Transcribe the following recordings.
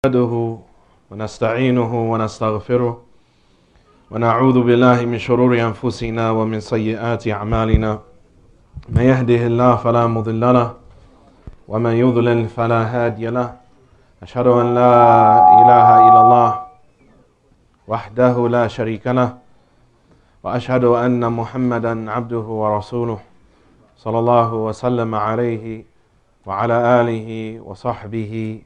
نحمده ونستعينه ونستغفره ونعوذ بالله من شرور أنفسنا ومن سيئات أعمالنا من يهده الله فلا مضل له ومن يضلل فلا هادي له أشهد أن لا إله إلا الله وحده لا شريك له وأشهد أن محمدا عبده ورسوله صلى الله وسلم عليه وعلى آله وصحبه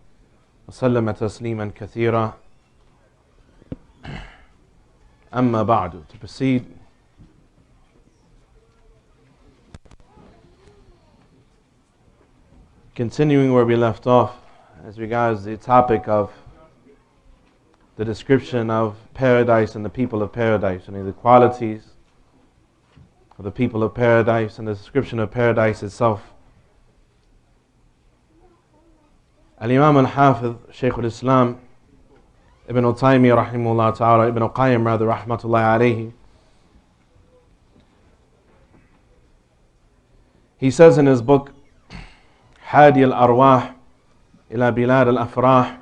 وسلم تسليما كثيرا. أما بعد. To proceed, continuing where we left off as regards the topic of the description of paradise and the people of paradise, and the qualities of the people of paradise and the description of paradise itself. Al-Imam al-Hafiz, Shaykh al-Islam, Ibn Taymiyyah rahimahullah ta'ala, Ibn Qayyim rather rahmatullahi alayhi, he says in his book Hadi al-Arwah ila Bilad al-Afrah,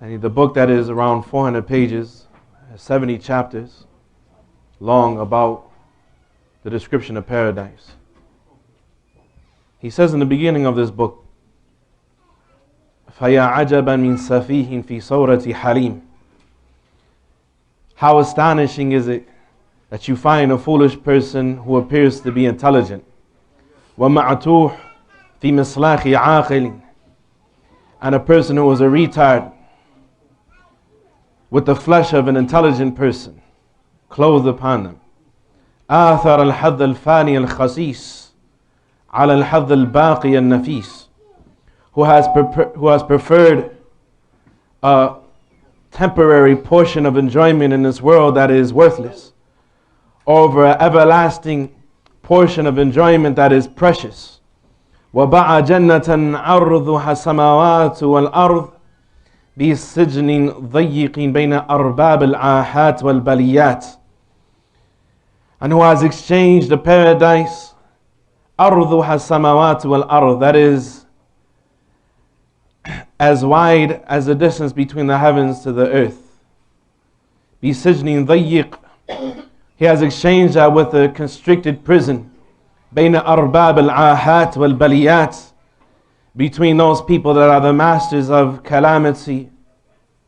and the book that is around 400 pages, 70 chapters long, about the description of paradise. He says in the beginning of this book, فَيَا عَجَبًا مِنْ سَفِيهٍ فِي صَوْرَةِ حَلِيمٍ. How astonishing is it that you find a foolish person who appears to be intelligent, وَمَعْتُوحٍ فِي مِصْلَاخِ عَاقِلٍ, and a person who is a retard with the flesh of an intelligent person clothed upon them. آثر الحظ الفاني الخسيس على الحظ الباقي النفيس, who has preferred a temporary portion of enjoyment in this world that is worthless over an everlasting portion of enjoyment that is precious. وَبَعَ جَنَّةً عَرْضُهَا السَّمَاوَاتُ وَالْأَرْضُ بِسِجْنٍ ضَيِّقٍ بَيْنَ أَرْبَابِ الْعَاهَاتِ وَالْبَلِيَّاتِ, and who has exchanged the paradise أَرْضُهَا السَّمَاوَاتُ وَالْأَرْضُ, that is as wide as the distance between the heavens to the earth. بِسِجْنٍ ضَيِّقٍ, he has exchanged that with a constricted prison. بَيْنَ أَرْبَابِ الْعَاهَاتِ وَالْبَلِيَّاتِ, between those people that are the masters of calamity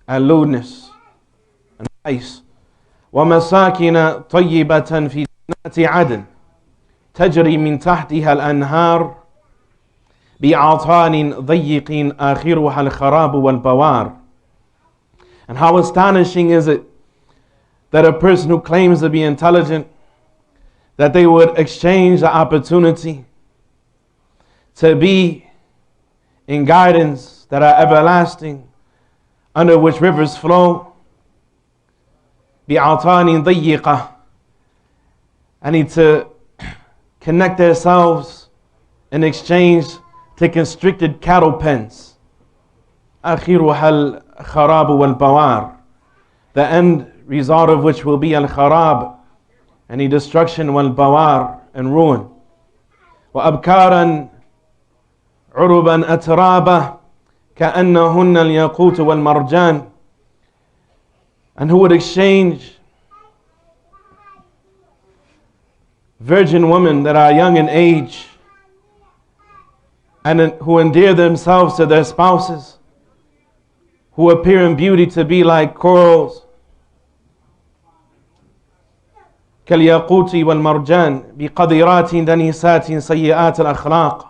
and lewdness and vice. وَمَسَاكِنَ طَيِّبَةً فِي جَنَّاتِ عَدْنٍ تَجْرِي مِنْ تَحْتِهَا الْأَنْهَارُ بِعَطَانٍ ضَيِّقٍ آخِرُهَا الْخَرَابُ وَالْبَوَارُ. And how astonishing is it that a person who claims to be intelligent, that they would exchange the opportunity to be in gardens that are everlasting, under which rivers flow, بِعَطَانٍ ضَيِّقَةٍ, and need to connect themselves in exchange to constricted cattle pens. آخِرُهَا الْخَرَابُ وَالْبَوَارُ, the end result of which will be al-kharab, any destruction, wal-bawar, and ruin. وَأَبْكَارًا عُرُبًا أَتْرَابًا كَأَنَّهُنَّ الْيَاقُوتُ وَالْمَرْجَانُ, and who would exchange virgin women that are young in age and who endear themselves to their spouses, who appear in beauty to be like corals. كَالْيَاقُوتِ وَالْمَرْجَانِ بِقَدِرَاتٍ دَنِيسَاتٍ سَيِّئَاتِ الْأَخْلَاقِ,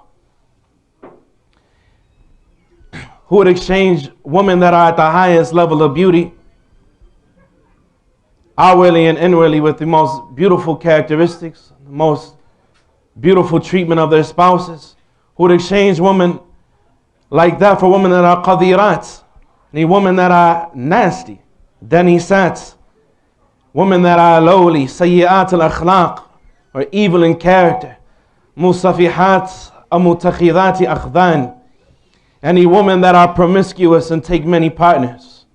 who would exchange women that are at the highest level of beauty, outwardly and inwardly, with the most beautiful characteristics, the most beautiful treatment of their spouses, who would exchange women like that for women that are qadirat, any women that are nasty, danisat, women that are lowly, sayyi'at al-akhlaq, or evil in character, musafihat amutakhidati akhdan, any women that are promiscuous and take many partners.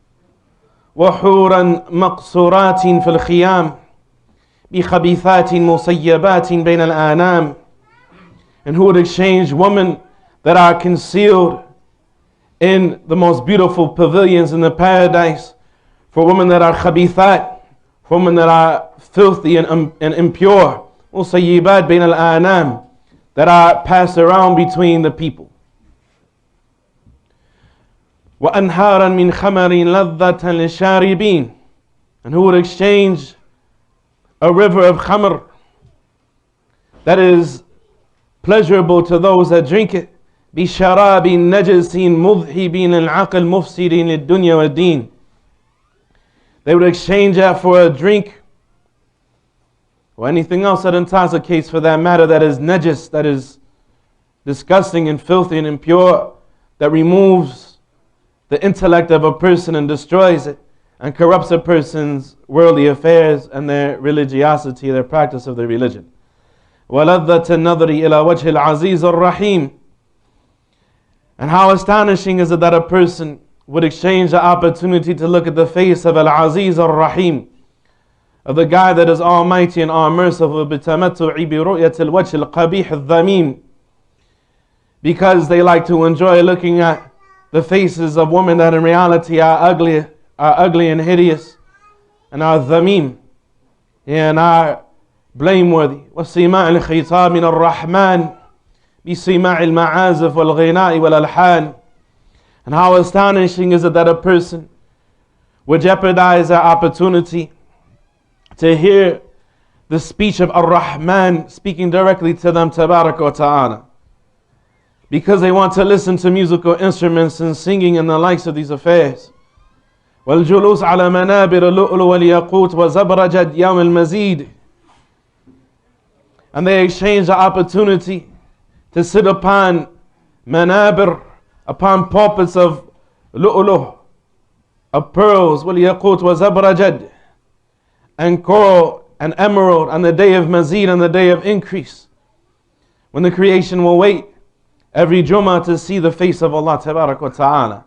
وحورا مقصورات في الخيام بخبيثات مسيبات بين الآنام, and who would exchange women that are concealed in the most beautiful pavilions in the paradise for women that are khabithat, for women that are filthy and impure, musayyibat bain al-anam, that are passed around between the people. وَأَنْهَارًا مِنْ خَمَرٍ لَذَّةً لِلشَّارِبِينَ, and who would exchange a river of khamr that is pleasurable to those that drink it, بِشَرَابٍ نَجَسٍ مُذْهِبٍ الْعَقْلِ مُفْسِدٍ لِلدُّنْيَا وَالدِّينِ. They would exchange that for a drink or anything else that intoxicates, for that matter, that is najas, that is disgusting and filthy and impure, that removes the intellect of a person and destroys it and corrupts a person's worldly affairs and their religiosity, their practice of their religion. وَلَذَّةَ النَّظْرِ إِلَى وَجْهِ الْعَزِيزِ الرَّحِيمِ. And how astonishing is it that a person would exchange the opportunity to look at the face of Al-Aziz Ar-Rahim, of the God that is almighty and all merciful, بِتَمَتُّعِ بِرُؤْيَةِ الْوَجْهِ الْقَبِيحِ الذَّمِيمِ, because they like to enjoy looking at the faces of women that in reality are ugly and hideous and are dhamim and are blameworthy. وَالسِّمَاعِ الْخِيطَابِ مِنَ الرَّحْمَنِ بِسِمَاعِ الْمَعَازِفِ وَالْغِنَاءِ وَالْأَلْحَانِ. And how astonishing is it that a person would jeopardize their opportunity to hear the speech of Ar-Rahman speaking directly to them, Tabarak wa Ta'ala, because they want to listen to musical instruments and singing and the likes of these affairs. وَالْجُلُوسِ عَلَى مَنَابِرِ اللُّؤْلُ وَالْيَاقُوتِ وَزَبْرَجَدِ يَوْمِ الْمَزِيدِ. And they exchange the opportunity to sit upon manabir, upon pulpits of lu'luh, of pearls, وَالْيَاقُوتِ وَزَبْرَجَدِ, and coral and emerald, on the day of mazid, on the day of increase, when the creation will wait every Jummah to see the face of Allah Tabarak wa Ta'ala.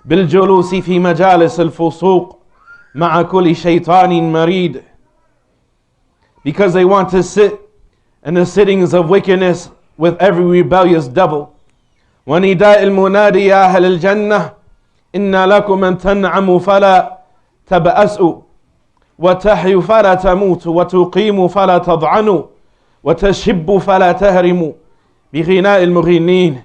بالجلوس في مجالس الفسوق مع كل شيطان مريد, because they want to sit in the sittings of wickedness with every rebellious devil. ونداء المنادي يا أهل الجنة إن لكم أن تنعموا فلا تبأسوا وتحيوا فلا تموتوا وتقيموا فلا تضعنوا وتشبوا فلا تهرموا بغناء المغنين.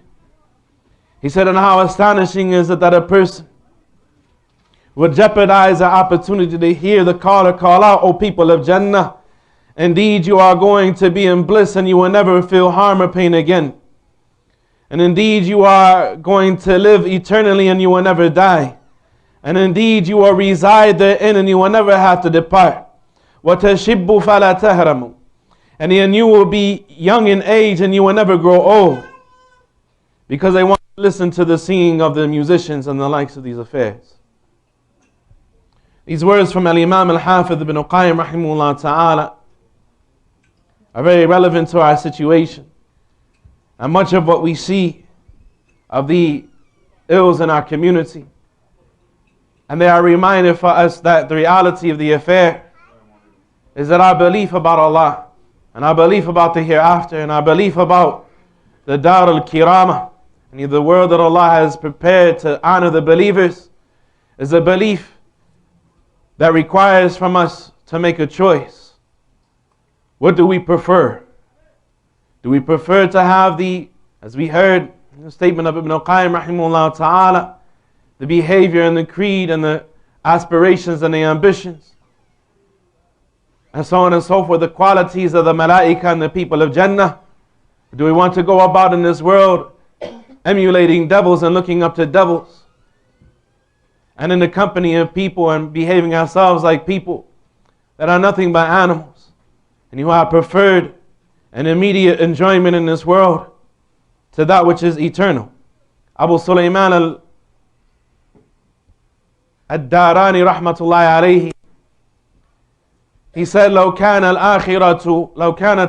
He said, and how astonishing is it that a person would jeopardize the opportunity to hear the caller call out, O people of Jannah, indeed you are going to be in bliss and you will never feel harm or pain again. And indeed you are going to live eternally and you will never die. And indeed you will reside therein and you will never have to depart. وَتَشِبُّ فَلَا تَهْرَمُ. And then you will be young in age and you will never grow old, because they want to listen to the singing of the musicians and the likes of these affairs. These words from Al-Imām Al-Hafidh ibn Qayyim rahimahullah ta'ala are very relevant to our situation. And much of what we see of the ills in our community, and they are reminded for us that the reality of the affair is that our belief about Allah, and our belief about the hereafter, and our belief about the Dar al-Kirama, and the world that Allah has prepared to honor the believers, is a belief that requires from us to make a choice. What do we prefer? Do we prefer to have as we heard in the statement of Ibn Qayyim rahimahullah ta'ala, the behavior and the creed and the aspirations and the ambitions, and so on and so forth, the qualities of the malaika and the people of Jannah? Do we want to go about in this world emulating devils and looking up to devils, and in the company of people and behaving ourselves like people that are nothing but animals, and who have preferred an immediate enjoyment in this world to that which is eternal? Abu Sulaiman al-Darani rahmatullahi alayhi, he said, لو كانت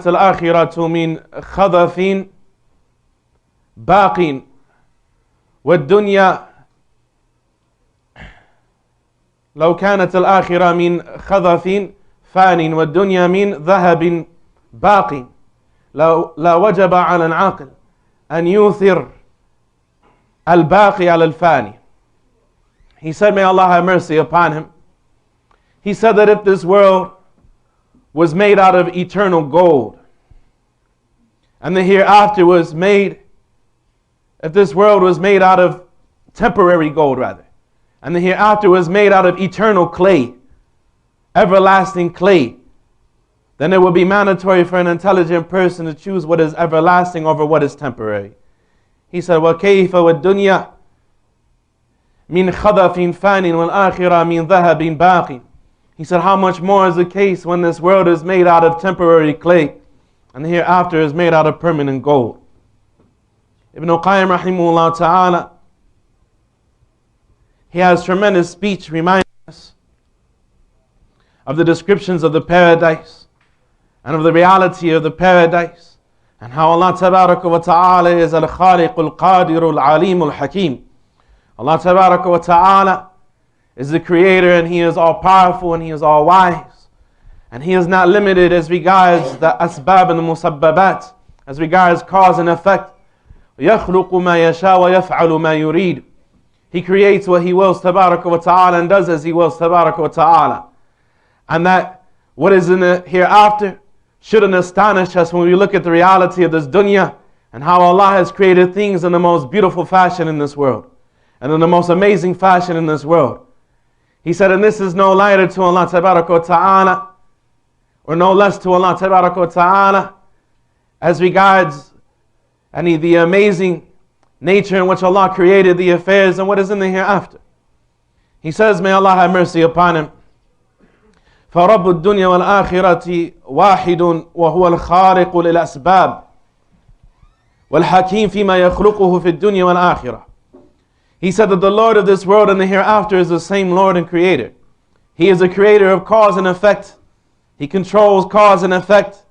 الآخرة من خذف باق والدنيا لو كانت الآخرة من خذف فان والدنيا من ذهب باق لا وجب على العاقل أن يؤثر al-Baqi al-Fani. He said, may Allah have mercy upon him. He said that if this world was made out of eternal gold, and the hereafter was made, if this world was made out of temporary gold rather, and the hereafter was made out of eternal clay, everlasting clay, then it would be mandatory for an intelligent person to choose what is everlasting over what is temporary. He said, وَكَيْفَ وَالدُّنْيَا مِنْ خَضَفٍ فَانٍ وَالْآخِرَةِ مِنْ ذَهَبٍ بَاقٍ. He said, how much more is the case when this world is made out of temporary clay and the hereafter is made out of permanent gold. Ibn Qayyim rahimahullah ta'ala, he has tremendous speech reminding us of the descriptions of the paradise and of the reality of the paradise, and how Allah tabaraka wa ta'ala is al-Khaliq al-Qadir al-Alim al-Hakim. Allah tabaraka wa ta'ala is the creator, and He is all powerful and He is all wise, and He is not limited as regards the asbab and the musabbabat, as regards cause and effect. يَخْلُقُ مَا يَشَاءُ وَيَفْعَلُ مَا يُرِيدُ. He creates what He wills tabaraka wa ta'ala and does as He wills tabaraka wa ta'ala. And that what is in the hereafter shouldn't astonish us when we look at the reality of this dunya and how Allah has created things in the most beautiful fashion in this world and in the most amazing fashion in this world. He said, and this is no lighter to Allah tabaraka wa ta'ala, or no less to Allah tabaraka wa ta'ala, as regards the amazing nature in which Allah created the affairs and what is in the hereafter. He says, may Allah have mercy upon him. فَرَبُّ الدُّنْيَا وَالْآخِرَةِ وَاحِدٌ وَهُوَ الْخَارِقُ لِلْأَسْبَابِ وَالْحَكِيمُ فِيمَا يَخْلُقُهُ فِي الدُّنْيا وَالْآخِرَةِ. He said that the Lord of this world and the hereafter is the same Lord and Creator. He is the creator of cause and effect. He controls cause and effect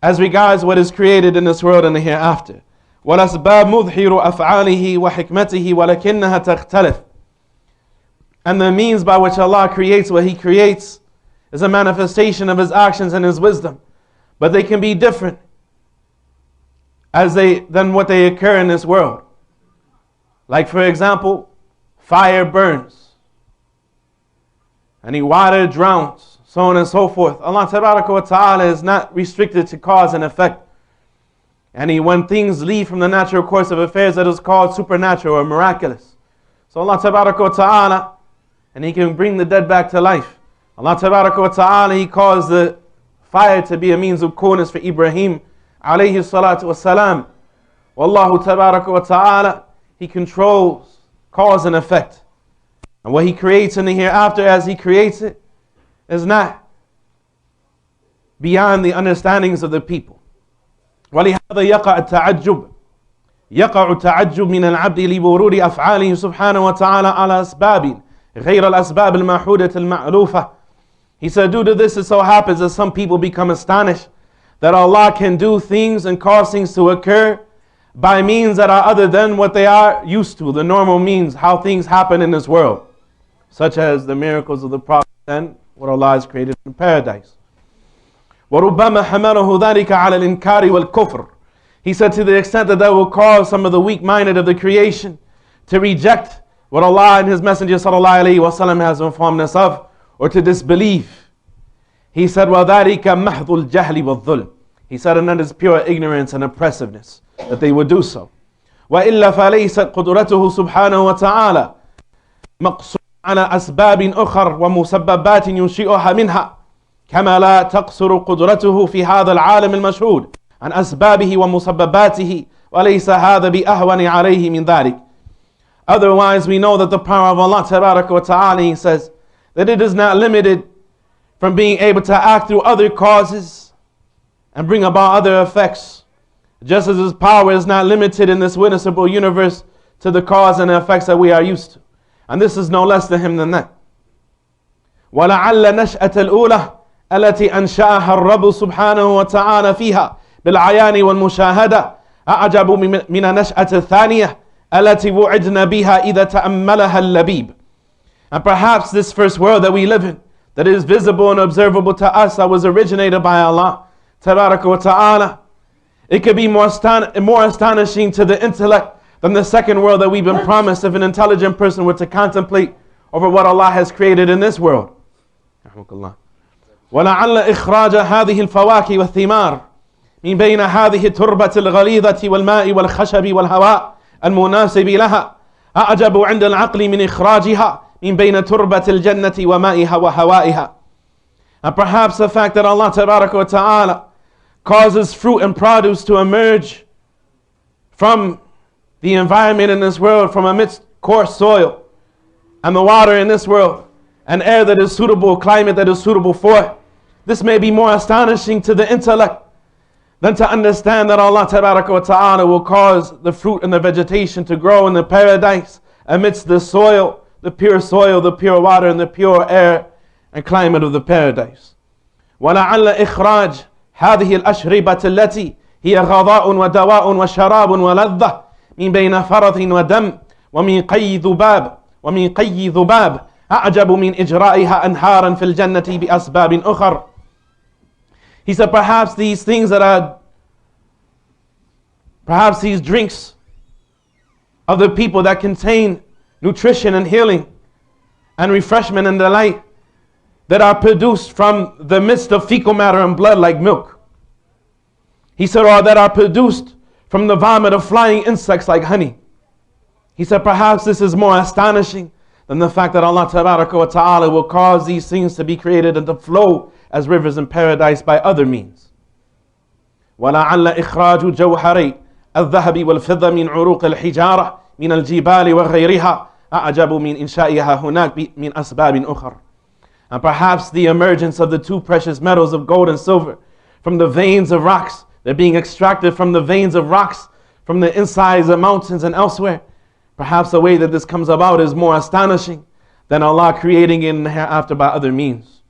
as regards what is created in this world and the hereafter. وَالْأَسْبَابُ مُظْهِرُ أَفْعَالِهِ وَحِكْمَتِهِ وَلَكِنَّهَا تَخْتَلِفُ. And the means by which Allah creates what He creates is a manifestation of His actions and His wisdom. But they can be different than what they occur in this world. Like for example, fire burns, and water drowns, so on and so forth. Allah tabaraka wa ta'ala is not restricted to cause and effect. And when things leave from the natural course of affairs, that is called supernatural or miraculous. So Allah tabaraka wa ta'ala, and He can bring the dead back to life. Allah tabaraka wa ta'ala, He caused the fire to be a means of coolness for Ibrahim alayhi salatu wasalam. Wallahu tabaraka wa ta'ala, He controls cause and effect. And what He creates in the hereafter as He creates it is not beyond the understandings of the people. وَلِهَذَا يَقَعُ التَّعَجُّبُ مِنَ الْعَبْدِ لِبُرُورِ أَفْعَالِهِ سُبْحَانَهُ وَتَعَالَى عَلَى أَسْبَابٍ غَيْرَ الْأَسْبَابِ الْمَحْمُودَةِ الْمَأْلُوفَةِ. He said, due to this it so happens that some people become astonished that Allah can do things and cause things to occur by means that are other than what they are used to, the normal means, how things happen in this world, such as the miracles of the Prophet and what Allah has created in paradise. وَرُبَّمَا حَمَلَهُ ذَلِكَ عَلَى الْإِنْكَارِ وَالْكُفْرِ. He said to the extent that will cause some of the weak-minded of the creation to reject what Allah and His Messenger sallallahu alaihi wasallam has informed us of, or to disbelieve. He said, وَذَلِكَ مَحْضُ الْجَهْلِ وَالظُّلْمِ. He said, and that is pure ignorance and oppressiveness, that they would do so. وَإِلَّا فَلَيْسَتْ قُدْرَتُهُ سُبْحَانَهُ وَتَعَالَى مَقْصُورًا على أسباب أخر ومسببات ينشئها منها كما لا تقصر قدرته في هذا العالم المشهود عن أسبابه ومسبباته وليس هذا بأهون عليه من ذلك. Otherwise we know that the power of Allah tabaraka wa ta'ala, He says, that it is not limited from being able to act through other causes and bring about other effects, just as His power is not limited in this witnessable universe to the cause and the effects that we are used to. And this is no less to Him than that. وَلَعَلَّ نَشْأَةَ الْأُولَى التي أنشأها الرب سبحانه وتعالى فيها بالعيان والمشاهدة أعجب من النشأة الثانية التي وعدنا بها إذا تأملها اللبيب. And perhaps this first world that we live in, that is visible and observable to us, that was originated by Allah tabaraka wa ta'ala, it could be more astonishing to the intellect than the second world that we've been promised if an intelligent person were to contemplate over what Allah has created in this world. وَلَعَلَّ إِخْرَاجَ هَذِهِ الْفَوَاكِهِ وَالثِّمَارِ من بين هذه التربة الغليظة والماء والخشب والهواء المناسب لها أعجب عند العقل من إخراجها من بين تربة الجنة ومائها وهوائها. And perhaps the fact that Allah Tabaraka wa Ta'ala causes fruit and produce to emerge from the environment in this world, from amidst coarse soil, and the water in this world, and air that is suitable, climate that is suitable for it. This may be more astonishing to the intellect than to understand that Allah Tabaraka wa Ta'ala will cause the fruit and the vegetation to grow in the paradise amidst the soil, the pure water, and the pure air and climate of the paradise. وَلَعَلَّ إِخْرَاجِ هذه الأشربة التي هي غذاء ودواء وشراب ولذة من بين فرث ودم ومن قي ذباب أعجب من إجرائها أنهارا في الجنة بأسباب أخر. He said perhaps these drinks of the people that contain nutrition and healing and refreshment and delight that are produced from the midst of fecal matter and blood like milk. He said, or that are produced from the vomit of flying insects like honey. He said perhaps this is more astonishing than the fact that Allah Tabaraka wa Ta'ala will cause these things to be created and to flow as rivers in paradise by other means. وَلَعَلَّ إِخْرَاجُ جَوْهَرِي الذهب والفضة من عروق الحجارة من الجبال وغيرها أعجب من إنشائها هناك من أسباب أخرى. And perhaps the emergence of the two precious metals of gold and silver from the veins of rocks, they're being extracted from the veins of rocks from the insides of mountains and elsewhere. Perhaps the way that this comes about is more astonishing than Allah creating it in the hereafter by other means.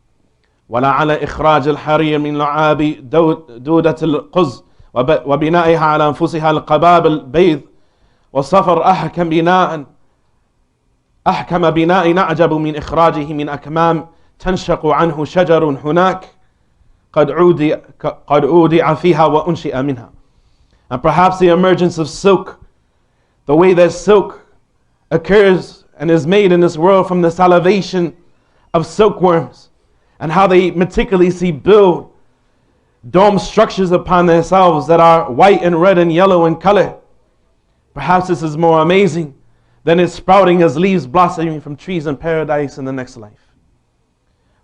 وَلَعَلَ إِخْرَاجِ الْحَرِيرِ مِنْ لُعَابِ دُودَةِ الْقُزْ وبنائها على أنفسها القباب البيض والصفر أحكم بناء أعجب من إخراجه من أكمام تنشق عنه شجر هناك قد أودع فيها وأنشئ منها. And perhaps the emergence of silk, the way that silk occurs and is made in this world from the salivation of silkworms, and how they meticulously build dome structures upon themselves that are white and red and yellow in color. Perhaps this is more amazing than it sprouting as leaves blossoming from trees in paradise in the next life.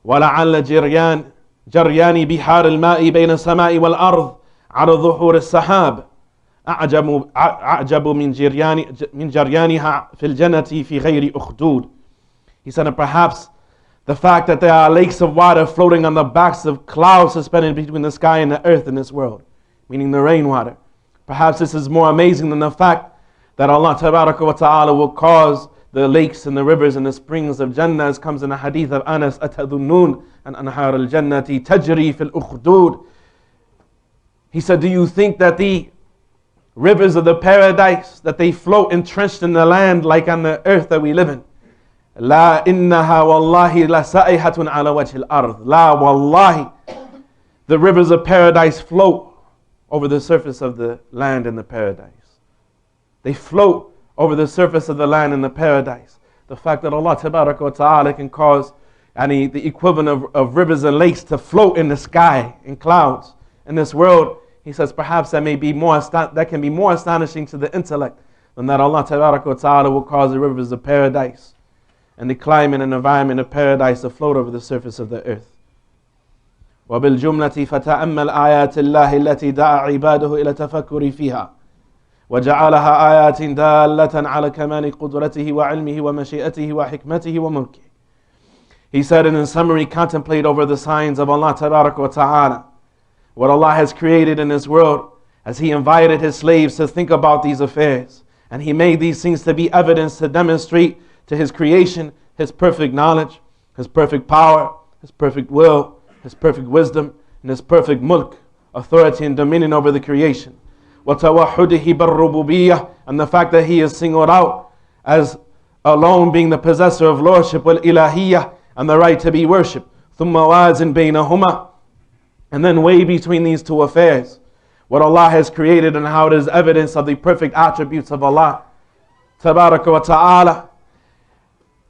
وَلَعَلَّ جَرْيَانِ بِحَارِ الْمَاءِ بَيْنَ السَّمَاءِ وَالْأَرْضِ عَلَى ظُهُورِ السَّحَابِ أعجب من جريانها في الجنة في غير أخدود. He said, and perhaps the fact that there are lakes of water floating on the backs of clouds suspended between the sky and the earth in this world, meaning the rainwater. Perhaps this is more amazing than the fact that Allah Tabaraka wa Ta'ala will cause the lakes and the rivers and the springs of Jannah, as comes in the hadith of Anas, أَتَذُنُّونَ أَنْ أَنْهَارَ الْجَنَّةِ تَجْرِي فِي الْأُخْدُودِ. He said, do you think that the rivers of the paradise, that they float entrenched in the land like on the earth that we live in? لا إنها والله لسائحة على وجه الأرض. لا والله, the rivers of paradise float over the surface of the land in the paradise. They float over the surface of the land in the paradise. The fact that Allah Tabaraka wa Ta'ala can cause the equivalent of rivers and lakes to float in the sky in clouds in this world, he says perhaps that can be more astonishing to the intellect than that Allah Tabaraka wa Ta'ala will cause the rivers of paradise and the climate and environment of paradise to float over the surface of the earth. وبالجملة فتأمل آيات الله التي دعا عباده إلى تفكر فيها وجعلها آيات دالة على كمال قدرته وعلمه ومشيئته وحكمته وملكه. He said, and in summary, contemplate over the signs of Allah Tabaraka wa Ta'ala, what Allah has created in this world, as He invited His slaves to think about these affairs, and He made these things to be evidence to demonstrate to His creation His perfect knowledge, His perfect power, His perfect will, His perfect wisdom, and His perfect mulk, authority and dominion over the creation. وَتَوَحُّدِهِ بَالرُّبُوبِيَّةِ, and the fact that He is singled out as alone being the possessor of lordship, وَالْإِلَهِيَّةِ, and the right to be worshipped. ثُمَّ وَازٍ بَيْنَهُمَا, and then weigh between these two affairs what Allah has created and how it is evidence of the perfect attributes of Allah Tabaraka wa ta'ala,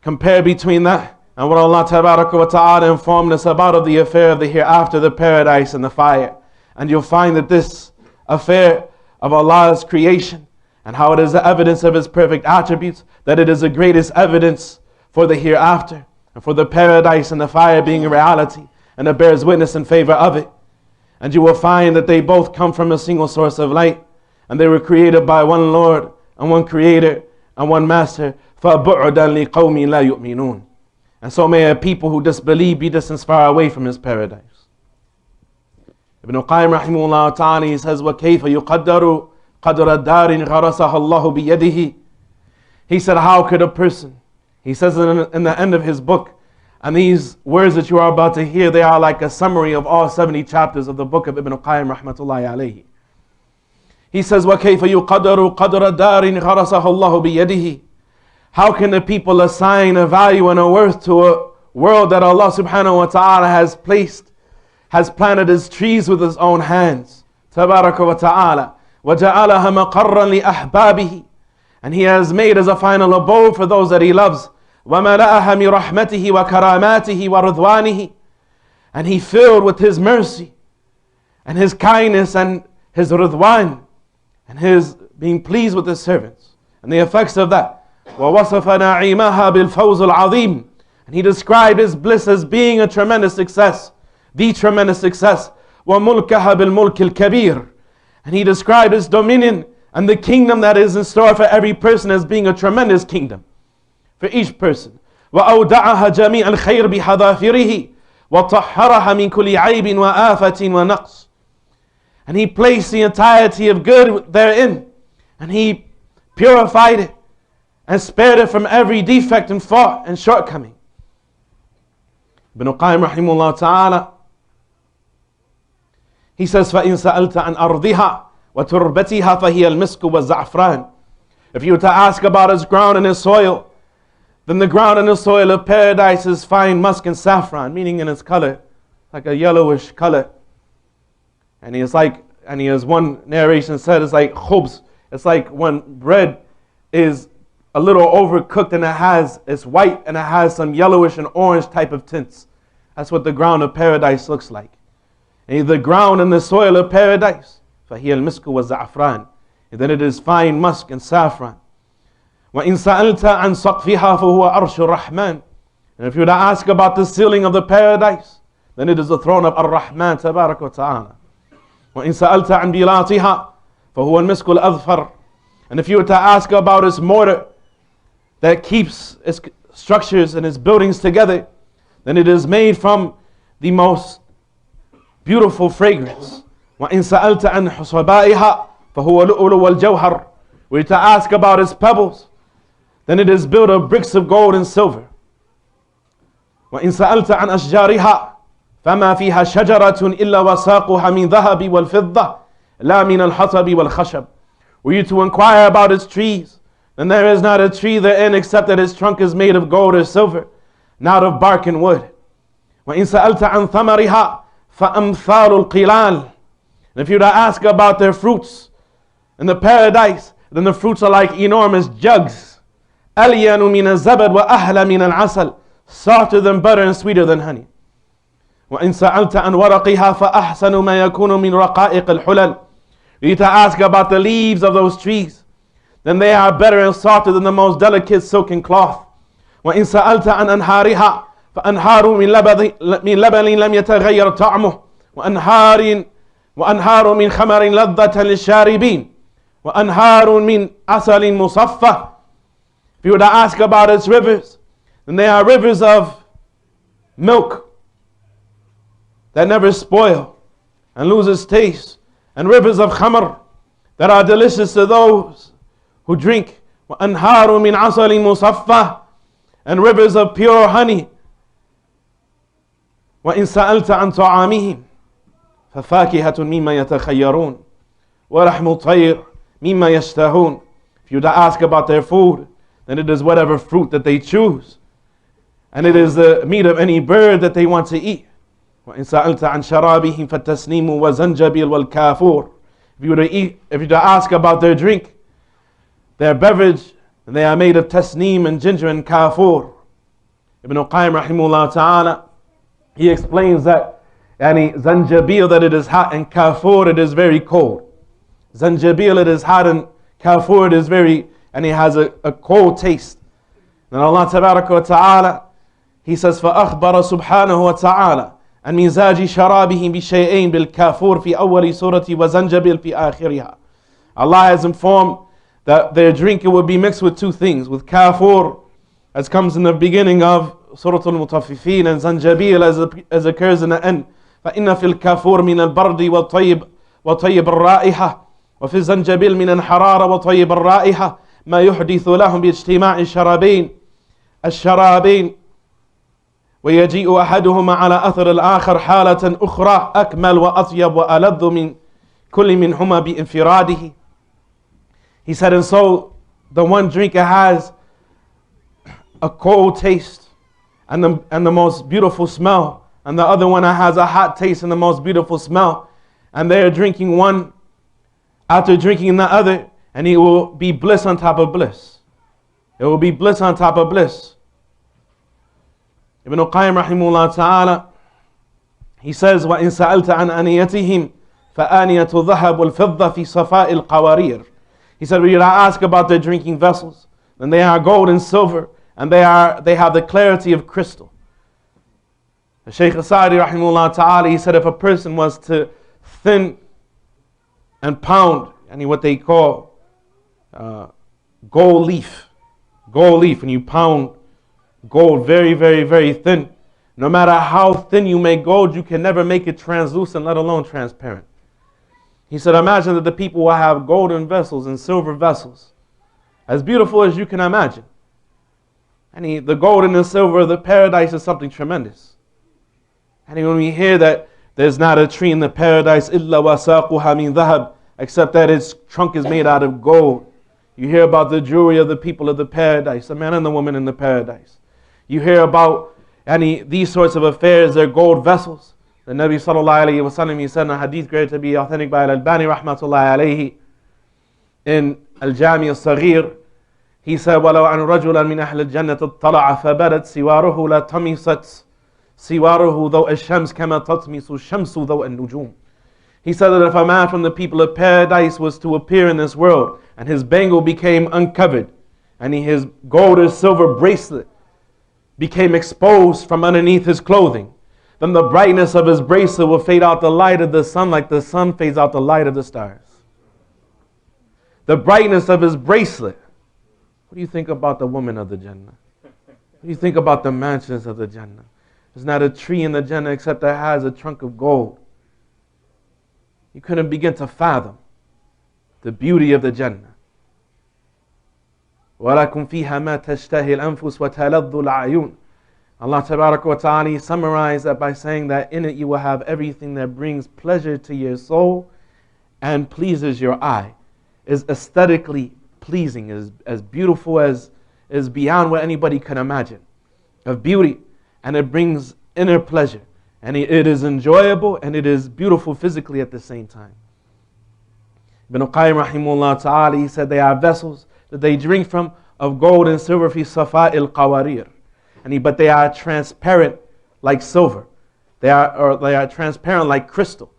compare between that and what Allah Tabaraka wa ta'ala informed us about of the affair of the hereafter, the paradise and the fire. And you'll find that this affair of Allah's creation and how it is the evidence of His perfect attributes, that it is the greatest evidence for the hereafter and for the paradise and the fire being a reality, and it bears witness in favor of it. And you will find that they both come from a single source of light, and they were created by one Lord and one Creator and one Master. فَبُعْدًا لِقَوْمٍ لَا يُؤْمِنُونَ. And so may a people who disbelieve be distanced far away from His paradise. Ibn Qayyim rahimahullah ta'ala, he says, وَكَيْفَ يُقَدَّرُ قَدْرَ دَارٍ غَرَسَهَا اللَّهُ بِيَدِهِ. He said, how could a person, he says in the end of his book, and these words that you are about to hear, they are like a summary of all 70 chapters of the book of Ibn Qayyim rahmatullahi alayhi. He says, وَكَيْفَ يُقَدَّرُ قَدْرَ دَارٍ غَرَسَهَا اللَّهُ بِيَدِهِ. How can the people assign a value and a worth to a world that Allah subhanahu wa ta'ala has planted His trees with His own hands? Tabaraka wa ta'ala. وَجَعَلَهَا مَقَرًّا لِأَحْبَابِهِ. And He has made as a final abode for those that He loves. وَمَلَأَهَا مِن رَحْمَتِهِ وَكَرَامَاتِهِ وَرِضْوَانِهِ. And He filled with His mercy and His kindness and His ridwan and His being pleased with His servants and the effects of that. وَوَصَفَ نَعِيمَهَا بِالْفَوْزِ الْعَظِيمِ. And He described His bliss as being a tremendous success, the tremendous success. وَمُلْكَهَا بِالْمُلْكِ الْكَبِيرِ. And He described His dominion and the kingdom that is in store for every person as being a tremendous kingdom for each person. وَأَوْدَعَهَا جَمِيعَ الْخَيْرِ بِحَذَافِرِهِ وَطَهَّرَهَا مِنْ كُلِّ عَيْبٍ وَآفَةٍ وَنَقْصٍ. And He placed the entirety of good therein, and He purified it and spared it from every defect and fault and shortcoming. Ibn Qayyim rahimahullah ta'ala, he says, فَإِن سَأَلْتَ عَنْ أَرْضِهَا وَتُرْبَتِهَا فَهِيَ الْمِسْكُ وَالزَّعْفْرَانِ. If you were to ask about its ground and its soil, then the ground and the soil of paradise is fine musk and saffron, meaning in its color, like a yellowish color. And he has one narration said, it's like khubz. It's like when bread is a little overcooked and it's white and it has some yellowish and orange type of tints. That's what the ground of paradise looks like. And the ground and the soil of paradise, فَهِيَ الْمِسْكُ وَالزَّعْفْرَانِ. And then it is fine musk and saffron. وَإِن سَأَلْتَ عَنْ سَقْفِهَا فَهُوَ عَرْشُ الرَّحْمَنِ. And if you were to ask about the ceiling of the paradise, then it is the throne of Ar-Rahman Tabarak wa Ta'ala. وَإِن سَأَلْتَ عَنْ بِلَاطِهَا فَهُوَ الْمِسْكُ الْأَذْفَرِ. And if you were to ask about its mortar that keeps its structures and its buildings together, then it is made from the most beautiful fragrance. وَإِن سَأَلْتَ عَنْ حُصَبَائِهَا فَهُوَ لُؤْلُؤُ وَالْجَوْهَرِ. Were you to ask about its pebbles, then it is built of bricks of gold and silver. وَإِن سَأَلْتَ عَنْ أَشْجَارِهَا فَمَا فِيهَا شَجَرَةٌ إِلَّا وَسَاقُهَا مِنْ ذَهَبِ وَالْفِضَّةِ لَا مِنَ الْحَطَبِ وَالْخَشَبِ. Were you to inquire about its trees, then there is not a tree therein except that its trunk is made of gold or silver, not of bark and wood. وَإِن سَأَلْتَ عَنْ ثَمَرِهَا فَأَمْثَالُ الْقِلَالِ. And if you were to ask about their fruits in the paradise, then the fruits are like enormous jugs. أَلْيَنُ مِنَ الزَّبَدْ وَأَهْلَ مِنَ الْعَسَلِ. Softer than butter and sweeter than honey. وَإِن سَأَلْتَ عَنْ وَرَقِهَا فَأَحْسَنُ مَا يَكُونُ مِنْ رَقَائِقِ الْحُلَلِ. You need to ask about the leaves of those trees, then they are better and softer than the most delicate silken cloth. وَإِن سَأَلْتَ عَنْ أَنْهَارِهَا فَأَنْهَارٌ مِنْ لَبَنٍ لَمْ يَتَغَيَّرْ طَعْمُهُ وَأَنْهَارٌ مِنْ خَمَرٍ لَذَّةً لِلشَّارِبِينَ وَأَنْهَارٌ مِنْ عَسَلٍ مُصَفَّةٍ. If you were to ask about its rivers, then they are rivers of milk that never spoil and lose its taste, and rivers of khamr that are delicious to those who drink. وَأَنْهَارٌ مِنْ عَسَلٍ مُصَفَّةٍ. And rivers of pure honey. وَإِن سَأَلْتَ عَنْ طَعَامِهِمْ فَفَاكِهَةٌ مِمَّا يَتَخَيَّرُونَ وَلَحْمُ الطَّيْرِ مِمَّا يَشْتَهُونَ. If you were to ask about their food, then it is whatever fruit that they choose, and it is the meat of any bird that they want to eat. وَإِن سَأَلْتَ عَنْ شَرَابِهِمْ فَالتَّسْنِيمُ وَزَنْجَبِيلُ وَالْكَافُورُ. If you were to ask about their drink, their beverage And they are made of tasneem and ginger and kafur. Ibn Qayyim rahimahullah ta'ala, he explains that zanjabil, that it is hot, and kafur, it is very cold. Zanjabil, it is hot, and kafur, it is very, and it has a cold taste. And Allah tabaraka wa ta'ala, He says, فَأَخْبَرَ سُبْحَانَهُ وَتَعَالَى عن مزاج شرابهم بشيئين بالكافور في أول سورة وزنجبيل في آخرها. Allah has informed that their drink will be mixed with two things, with kafur, as comes in the beginning of Surah Al-Mutaffifin, and zanjabil, as occurs in the end. فإن في الكافور من البرد وطيب الرائحة وفي الزنجبيل من الحرارة وطيب الرائحة ما يحدث لهم باجتماع الشرابين ويجيء أحدهما على أثر الآخر حالة أخرى أكمل وأطيب وألذ من كل منهما بانفراده. He said, and so the one drinker has a cold taste and the most beautiful smell, and the other one has a hot taste and the most beautiful smell, and they are drinking one after drinking the other, and it will be bliss on top of bliss. It will be bliss on top of bliss. Ibn Qayyim rahimahullah ta'ala, he says, وَإِن سَأَلْتَ عَنْ أَنِيَتِهِمْ فَآنِيَةُ الذَّهَبُ وَالْفِضَّةِ فِي صَفَاءِ الْقَوَارِيرِ. He said, when you ask about their drinking vessels, then they are gold and silver, and they have the clarity of crystal. The Shaykh Sa'di rahimahullah ta'ala, he said, if a person was to thin and pound what they call gold leaf, and you pound gold very, very, very thin, no matter how thin you make gold, you can never make it translucent, let alone transparent. He said, imagine that the people will have golden vessels and silver vessels, as beautiful as you can imagine. And the gold and the silver of the paradise is something tremendous. And when we hear that there's not a tree in the paradise إِلَّا وَسَاقُهَا مِنْ ذَهَبٍ, except that its trunk is made out of gold. You hear about the jewelry of the people of the paradise, the man and the woman in the paradise. You hear about these sorts of affairs, they're gold vessels. The Nabi sallallahu alayhi wa sallam, he said in a hadith great to be authentic by Al-Albani rahmatullahi alayhi, in Al-Jami al-Saghir, he said, وَلَوْ أَنْ رَجُلًا مِنْ أَهْلِ الْجَنَّةِ اطَّلَعَ فَبَدَتْ سِوَارُهُ لَتَمِسَتْ سِوَارُهُ ضَوْءَ الشَّمْسِ كَمَا تَطْمِسُ الشَّمْسُ ضَوْءَ النُّجُومِ. He said that if a man from the people of paradise was to appear in this world, and his bangle became uncovered, and his gold or silver bracelet became exposed from underneath his clothing, then the brightness of his bracelet will fade out the light of the sun like the sun fades out the light of the stars. The brightness of his bracelet. What do you think about the woman of the Jannah? What do you think about the mansions of the Jannah? There's not a tree in the Jannah except that has a trunk of gold. You couldn't begin to fathom the beauty of the Jannah. وَلَكُمْ فِيهَا مَا تَشْتَهِي الْأَنفُسُ وَتَلَذُّ الْعَيُونَ. Allah tabaraka wa ta'ala summarized that by saying that in it you will have everything that brings pleasure to your soul and pleases your eye, is aesthetically pleasing, is as beautiful as is beyond what anybody can imagine of beauty, and it brings inner pleasure, and it is enjoyable and it is beautiful physically at the same time. Ibn Qayyim rahimahullah ta'ala, he said they are vessels that they drink from of gold and silver fi safa al-qawarir. But they are transparent like silver. They are transparent like crystal.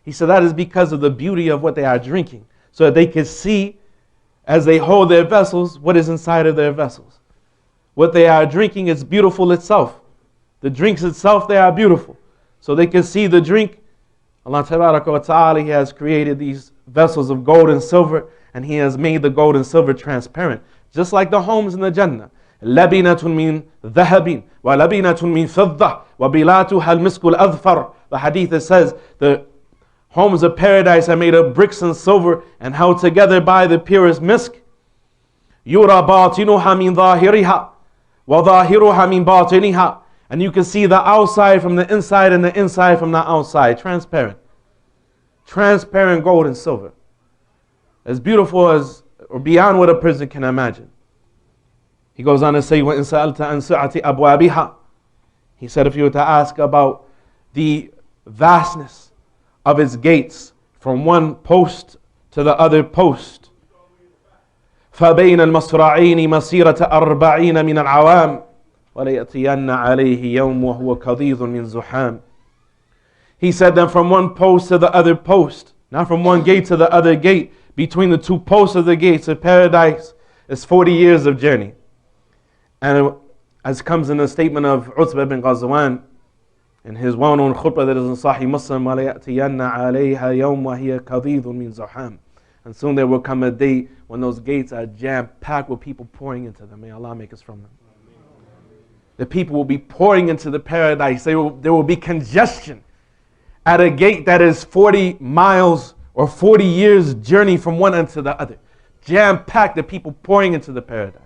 He said that is because of the beauty of what they are drinking, so that they can see as they hold their vessels what is inside of their vessels. What they are drinking is beautiful itself. The drinks itself, they are beautiful. So they can see the drink. Allah tabaraka wa ta'ala, He has created these vessels of gold and silver, and He has made the gold and silver transparent, just like the homes in the Jannah. لَبِنَةٌ مِّن ذَهَبٍ وَلَبِنَةٌ مِّن فِضَّةٍ وَبِلَاتُهَا الْمِسْكُ الْأَذْفَرُ. The hadith that says the homes of paradise are made of bricks and silver and held together by the purest misk. يُرَى بَاطِنُهَا مِن ظَاهِرِهَا وَظَاهِرُهَا مِن بَاطِنِهَا. And you can see the outside from the inside and the inside from the outside. Transparent. Transparent gold and silver. As beautiful as, or beyond what a person can imagine. He goes on to say, وَإِن سَأَلْتَ عَنْ سُعَةِ أَبْوَابِهَا. He said if you were to ask about the vastness of its gates from one post to the other post, فبين المصرعين مسيرة 40 من العوام وليأتين عليه يوم وهو كظيظ من زحام. He said that from one post to the other post, not from one gate to the other gate, between the two posts of the gates of paradise is 40 years of journey. And as comes in the statement of Utbah bin Ghazwan, in his well-known khutbah that is in Sahih Muslim, وَلَيَأْتِيَنَّ عَلَيْهَا يَوْمَ وَهِيَ كَظِيظٌ مِّن زُحَامٍ. And soon there will come a day when those gates are jam-packed with people pouring into them. May Allah make us from them. The people will be pouring into the paradise. There will be congestion at a gate that is 40 miles or 40 years journey from one end to the other. Jam-packed, the people pouring into the paradise.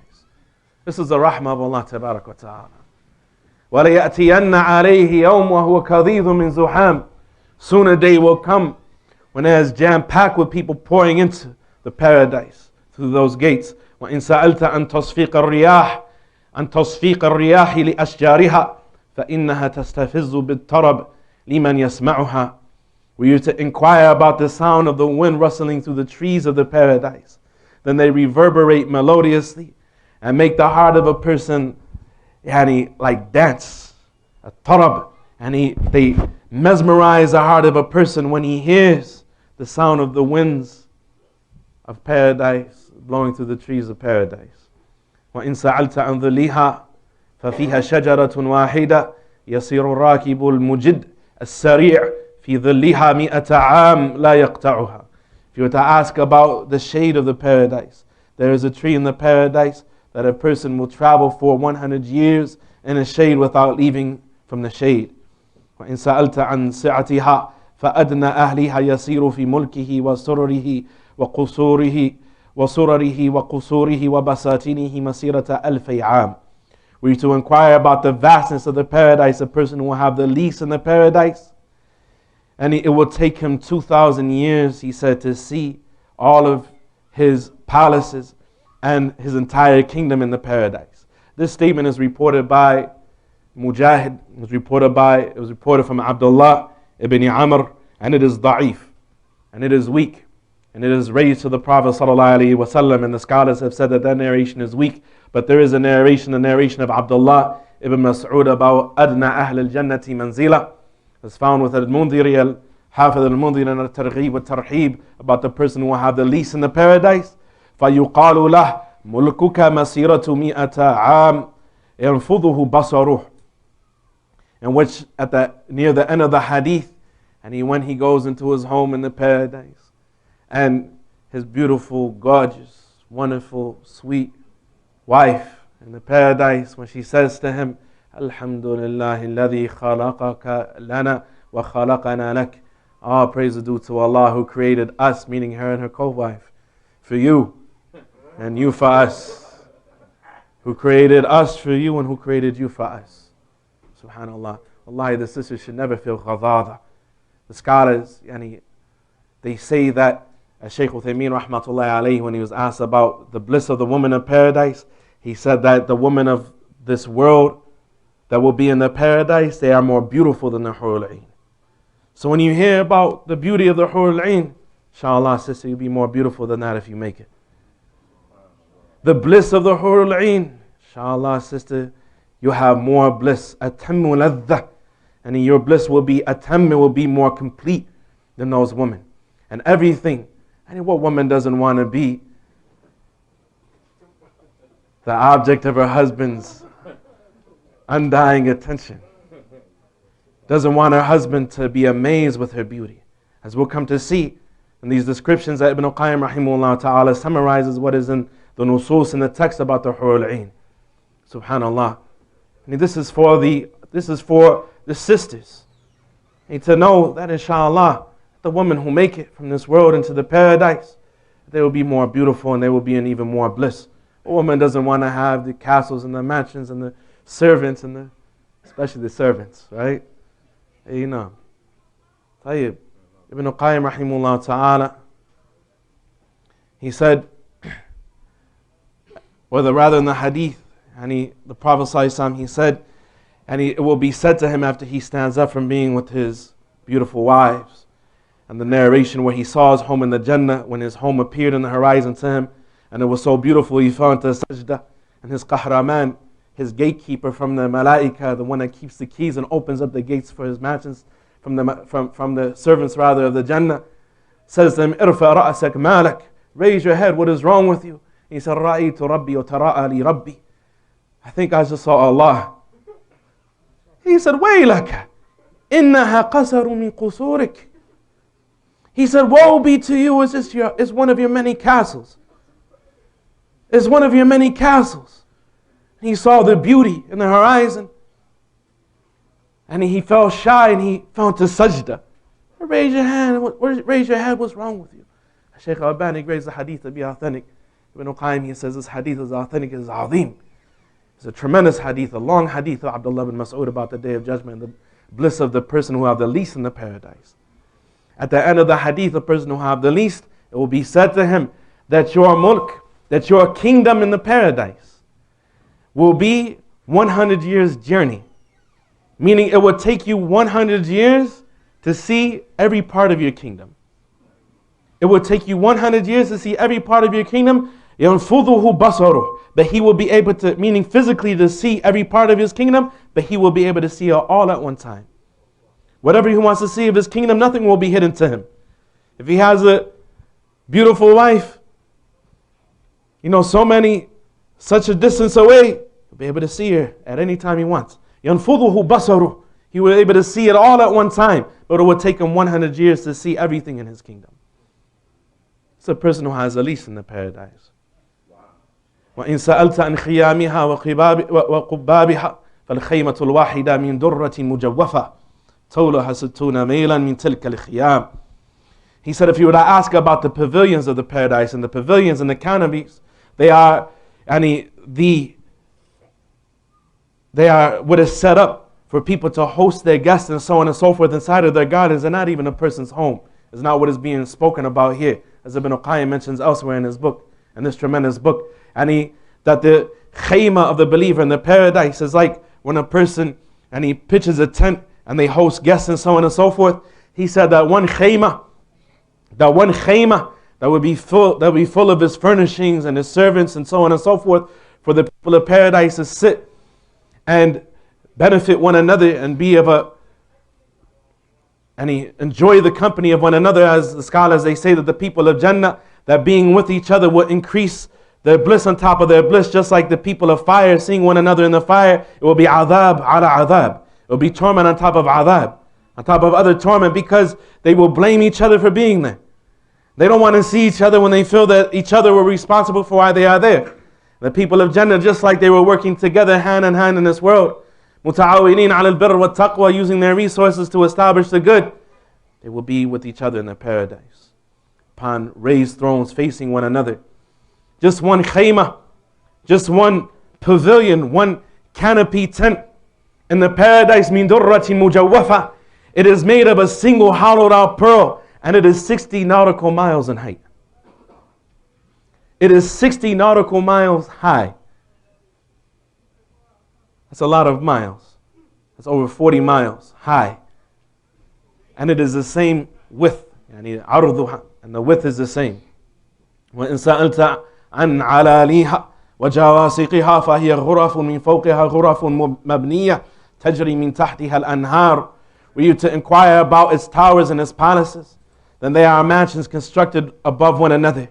This is the rahmah of Allah tabarak wa ta'ala. وَلَيَأْتِيَنَّ عَلَيْهِ يَوْمَ وَهُوَ كَظِيظٌ مِّن زُحَامٍ. Soon a day will come when it is jam-packed with people pouring into the paradise through those gates. وَإِن سَأَلْتَ أَن تَصْفِيقَ الرِّيَاحِ أن تصفيق الرياح لأشجارها فإنها تستفز بالطرب لمن يسمعها. Were you to inquire about the sound of the wind rustling through the trees of the paradise, then they reverberate melodiously and make the heart of a person like dance, a tarab, and they mesmerize the heart of a person when he hears the sound of the winds of paradise blowing through the trees of paradise. وإن سألت عن ظلها ففيها شجرة واحدة يصير الراكب المجد السريع في ظلها 100 عام لا يقطعها. If you were to ask about the shade of the paradise, there is a tree in the paradise that a person will travel for 100 years in a shade without leaving from the shade. وإن سألت عن سعتها فأدنى أهلها يسير في ملكه وسرره وقصوره وقصوره وبساتينه مسيرة 1000 عام. Were you to inquire about the vastness of the paradise, a person will have the least in the paradise, and it will take him 2,000 years, he said, to see all of his palaces and his entire kingdom in the paradise. This statement is reported by Mujahid, it was reported from Abdullah ibn Amr, and it is da'if, and it is weak. And it is raised to the Prophet ﷺ, and the scholars have said that narration is weak. But there is the narration of Abdullah ibn Mas'ud about Adna Ahl al-Jannati Manzila. It's found with al-Mundhiri, al-Hafidh al-Mundhiri and al-Targhib wa-Tarhib, about the person who will have the least in the paradise. فَيُقَالُ لَهُ مُلْكُكَ مَسِيرَةُ 100 عَامٍ يَنْفُضُهُ بَصَرُهُ. In which, near the end of the hadith, and when he goes into his home in the paradise, and his beautiful, gorgeous, wonderful, sweet wife in the paradise, when she says to him, Alhamdulillah alladhi khalaqaka lana wa khalaqana lak. All praise is due to Allah who created us, meaning her and her co-wife, for you, and you for us. Who created us for you and who created you for us. Subhanallah. Wallahi, the sisters should never feel ghadada. The scholars, they say that Shaykh Uthaymeen rahmatullahi alayhi, when he was asked about the bliss of the woman of paradise, he said that the women of this world that will be in the paradise, they are more beautiful than the Hurul Ain. So when you hear about the beauty of the Hurul Ain, inshallah, sister, you'll be more beautiful than that if you make it. The bliss of the Hurul Ain, inshallah, sister, you have more bliss. Atammu ladha. And your bliss will be will be more complete than those women. And everything. What woman doesn't want to be the object of her husband's undying attention? Doesn't want her husband to be amazed with her beauty. As we'll come to see in these descriptions that Ibn Qayyim rahimahullah ta'ala summarizes what is in the nusus in the text about the Hurul Ain. Subhanallah. And this is for the sisters. And to know that inshallah, the women who make it from this world into the paradise, they will be more beautiful and they will be in even more bliss. A woman doesn't want to have the castles and the mansions and the servants and especially the servants, right? Tayyib. Ibn Qayyim rahimahullah ta'ala, he said, rather in the hadith, the Prophet ﷺ, he said, it will be said to him after he stands up from being with his beautiful wives, and the narration where he saw his home in the Jannah, when his home appeared in the horizon to him, And it was so beautiful, he fell into sajda, and his qahraman, his gatekeeper from the malaika, the one that keeps the keys and opens up the gates for his mansions, from the servants rather of the Jannah, says to him, Irfa ra'asak malak, raise your head, what is wrong with you? He said, Ra'itu Rabbi wa tara'a li Rabbi. I think I just saw Allah. He said, Waylaka, innaha qasaru min qusurik. He said, woe be to you, it's one of your many castles. It's one of your many castles. And he saw the beauty in the horizon. And he felt shy and he fell into sajda. Raise your hand, raise your head, what's wrong with you? Shaykh Al-Albani grades the hadith to be authentic. Ibn Qayyim, he says this hadith is authentic, is azim. It's a tremendous hadith, a long hadith of Abdullah bin Mas'ud about the Day of Judgment, the bliss of the person who have the least in the paradise. At the end of the hadith, the person who have the least, it will be said to him that your mulk, that your kingdom in the paradise will be 100 years journey. Meaning it will take you 100 years to see every part of your kingdom. It will take you 100 years to see every part of your kingdom. يَنْفُضُهُ بَصَرُهُ. But he will be able to, meaning physically to see every part of his kingdom, but he will be able to see it all at one time. Whatever he wants to see of his kingdom, nothing will be hidden to him. If he has a beautiful wife, such a distance away, he'll be able to see her at any time he wants. يَنْفُضُهُ بَصَرُهُ. He will be able to see it all at one time, but it will take him 100 years to see everything in his kingdom. It's a person who has the least in the paradise. وَإِن سَأَلْتَ عَنْ خِيَامِهَا وَقُبَّابِهَا فَالْخَيْمَةُ الْوَاحِدَةُ مِنْ دُرَّةٍ مُجَوَّفَةٍ طَوْلُهَا 60 مَيْلًا مِنْ تِلْكَ الْخِيَامِ. He said, if you were to ask about the pavilions of the paradise and the pavilions and the canopies, they are what is set up for people to host their guests and so on and so forth inside of their gardens, and not even a person's home. It's not what is being spoken about here, as Ibn Qayyim mentions elsewhere in his book, in this tremendous book. That the khayma of the believer in the paradise is like when a person he pitches a tent and they host guests and so on and so forth. He said that one khayma that would be full of his furnishings and his servants and so on and so forth, for the people of paradise to sit and benefit one another and enjoy the company of one another. As the scholars, they say that the people of Jannah, that being with each other will increase their bliss on top of their bliss, just like the people of fire seeing one another in the fire, it will be adhab ala adhab. It will be torment on top of adhab, on top of other torment, because they will blame each other for being there. They don't want to see each other when they feel that each other were responsible for why they are there. The people of Jannah, just like they were working together hand in hand in this world, مُتَعَاوِنِينَ عَلَى الْبِرِّ وَالتَّقْوَى, using their resources to establish the good, they will be with each other in the paradise, upon raised thrones facing one another. Just one khayma, just one pavilion, one canopy tent in the paradise, min durratin mujawwafa. It is made of a single hollowed out pearl, and it is 60 nautical miles in height. It is 60 nautical miles high. That's a lot of miles. That's over 40 miles high. And it is the same width. And the width is the same. وَإِن سَأَلْتَ عَنْ عَلَالِيهَا وَجَوَاسِقِهَا فَهِيَ غُرَفٌ مِنْ فَوْقِهَا غُرَفٌ مَبْنِيَّةٌ تَجْرِي مِنْ تَحْتِهَا الْأَنْهَارُ. Were you to inquire about its towers and its palaces, then they are mansions constructed above one another,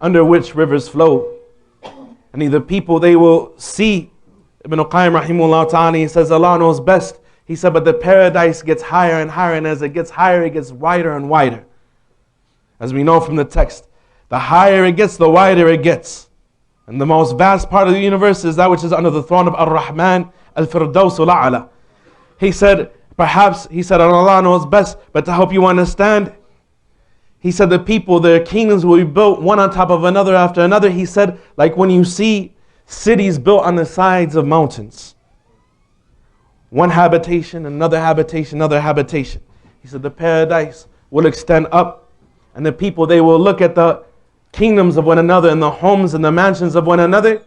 under which rivers flow. And the people, they will see. Ibn Qayyim rahimahullah ta'ala, he says, Allah knows best. He said, but the paradise gets higher and higher, and as it gets higher, it gets wider and wider. As we know from the text, the higher it gets, the wider it gets. And the most vast part of the universe is that which is under the throne of Ar-Rahman, Al-Firdawsul A'la. He said, perhaps, he said, Allah knows best, but to help you understand, he said the people, their kingdoms will be built one on top of another after another. He said, like when you see cities built on the sides of mountains. One habitation, another habitation, another habitation. He said the paradise will extend up, and the people, they will look at the kingdoms of one another and the homes and the mansions of one another.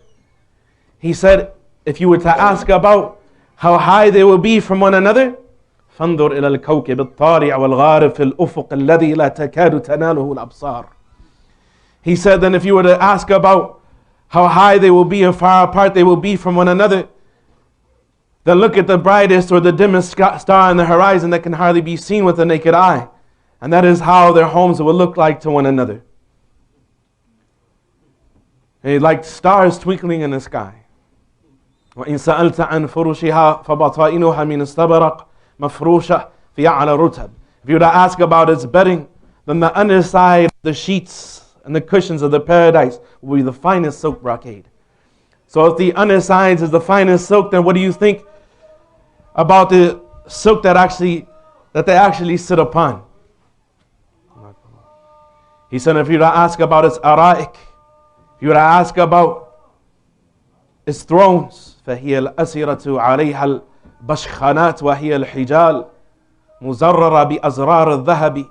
He said, if you were to ask about how high they will be from one another, فانظر إلى الكوكب الطالع والغارب في الأفق الذي لا تكاد تناله الأبصار. He said, then if you were to ask about how high they will be and far apart they will be from one another, then look at the brightest or the dimmest star on the horizon that can hardly be seen with the naked eye. And that is how their homes will look like to one another. Like stars twinkling in the sky. وَإِن سَأَلْتَ عَنْ فُرُشِهَا فَبَطَائِنُهَا مِنْ اسْتَبْرَقٍ مَفْرُوشَةٍ فِي أَعْلَى رُتَبٍ. If you were to ask about its bedding, then the underside, the sheets and the cushions of the paradise will be the finest silk brocade. So if the undersides is the finest silk, then what do you think about the silk that they actually sit upon? He said, if you were to ask about its ara'ik, if you were to ask about its thrones, فهي الأسرة عليها البشخانات وهي الحجال مزررة بأزرار الذهب.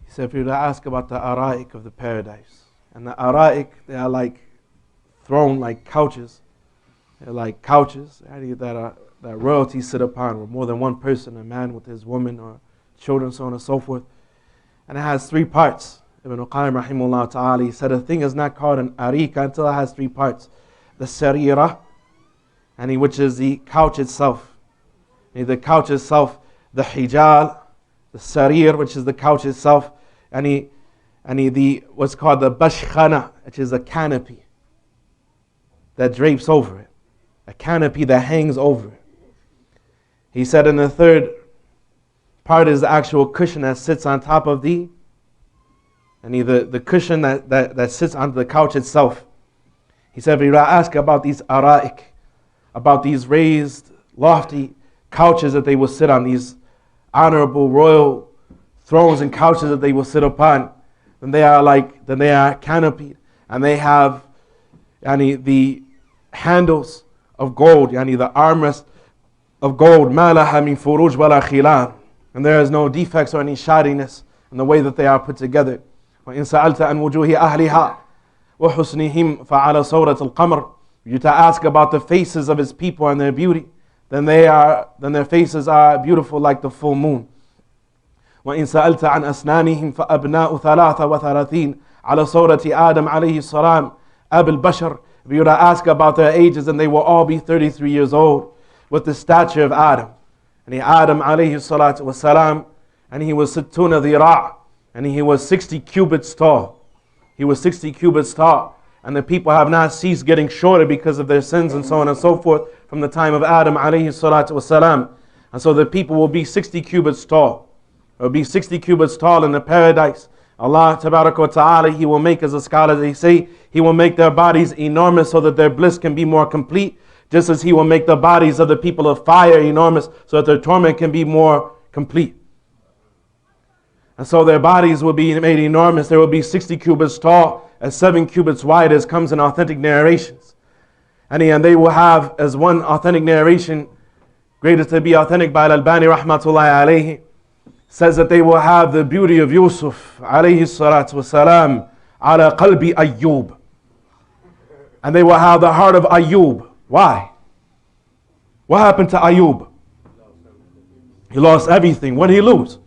So if you were to ask about the ara'ik of the paradise, and the ara'ik, they are like thrown like couches. They're like couches that royalty sit upon, with more than one person, a man with his woman or children, so on and so forth. And it has three parts. Ibn Qayyim rahimahullah ta'ala, he said a thing is not called an arika until it has three parts. The sarira, which is the couch itself. The couch itself, the hijal, the sarir, which is the couch itself, the what's called the bashkhana, which is a canopy that drapes over it, a canopy that hangs over it. He said, and the third part is the actual cushion that sits on top of the cushion that sits on the couch itself. He said, if you ask about these ara'ik, about these raised, lofty couches that they will sit on, these honorable royal thrones and couches that they will sit upon, then they are canopied, and they have the handles of gold, the armrest of gold, ma laha min furuj wala khilal, and there is no defects or any shoddiness in the way that they are put together. وَإِن سَأَلْتَ عَنْ وُجُوهِ أَهْلِهَا وَحُسْنِهِمْ فَعَلَى صَوْرَةِ الْقَمَرِ. You to ask about the faces of his people and their beauty, then their faces are beautiful like the full moon. وإن سألت عن أسنانهم فأبناء 33 على صورة آدم عليه السلام أبو البشر. If you were to ask about their ages, then they will all be 33 years old, with the stature of Adam. And Adam عليه الصلاة والسلام, and he was 60 ذراع, and he was 60 cubits tall. He was 60 cubits tall. And the people have not ceased getting shorter because of their sins and so on and so forth from the time of Adam عليه الصلاة والسلام. And so the people will be 60 cubits tall. It will be 60 cubits tall in the paradise. Allah Tabaraka wa Ta'ala, He will make, as the scholars they say, He will make their bodies enormous so that their bliss can be more complete, just as He will make the bodies of the people of fire enormous so that their torment can be more complete. And so their bodies will be made enormous. They will be 60 cubits tall and 7 cubits wide, as comes in authentic narrations. And they will have, as one authentic narration, greatest to be authentic by Al-Albani rahmatullahi alayhi, says that they will have the beauty of Yusuf alayhi salatu wasalam ala qalbi Ayyub. And they will have the heart of Ayub. Why? What happened to Ayub? He lost everything. What did he lose?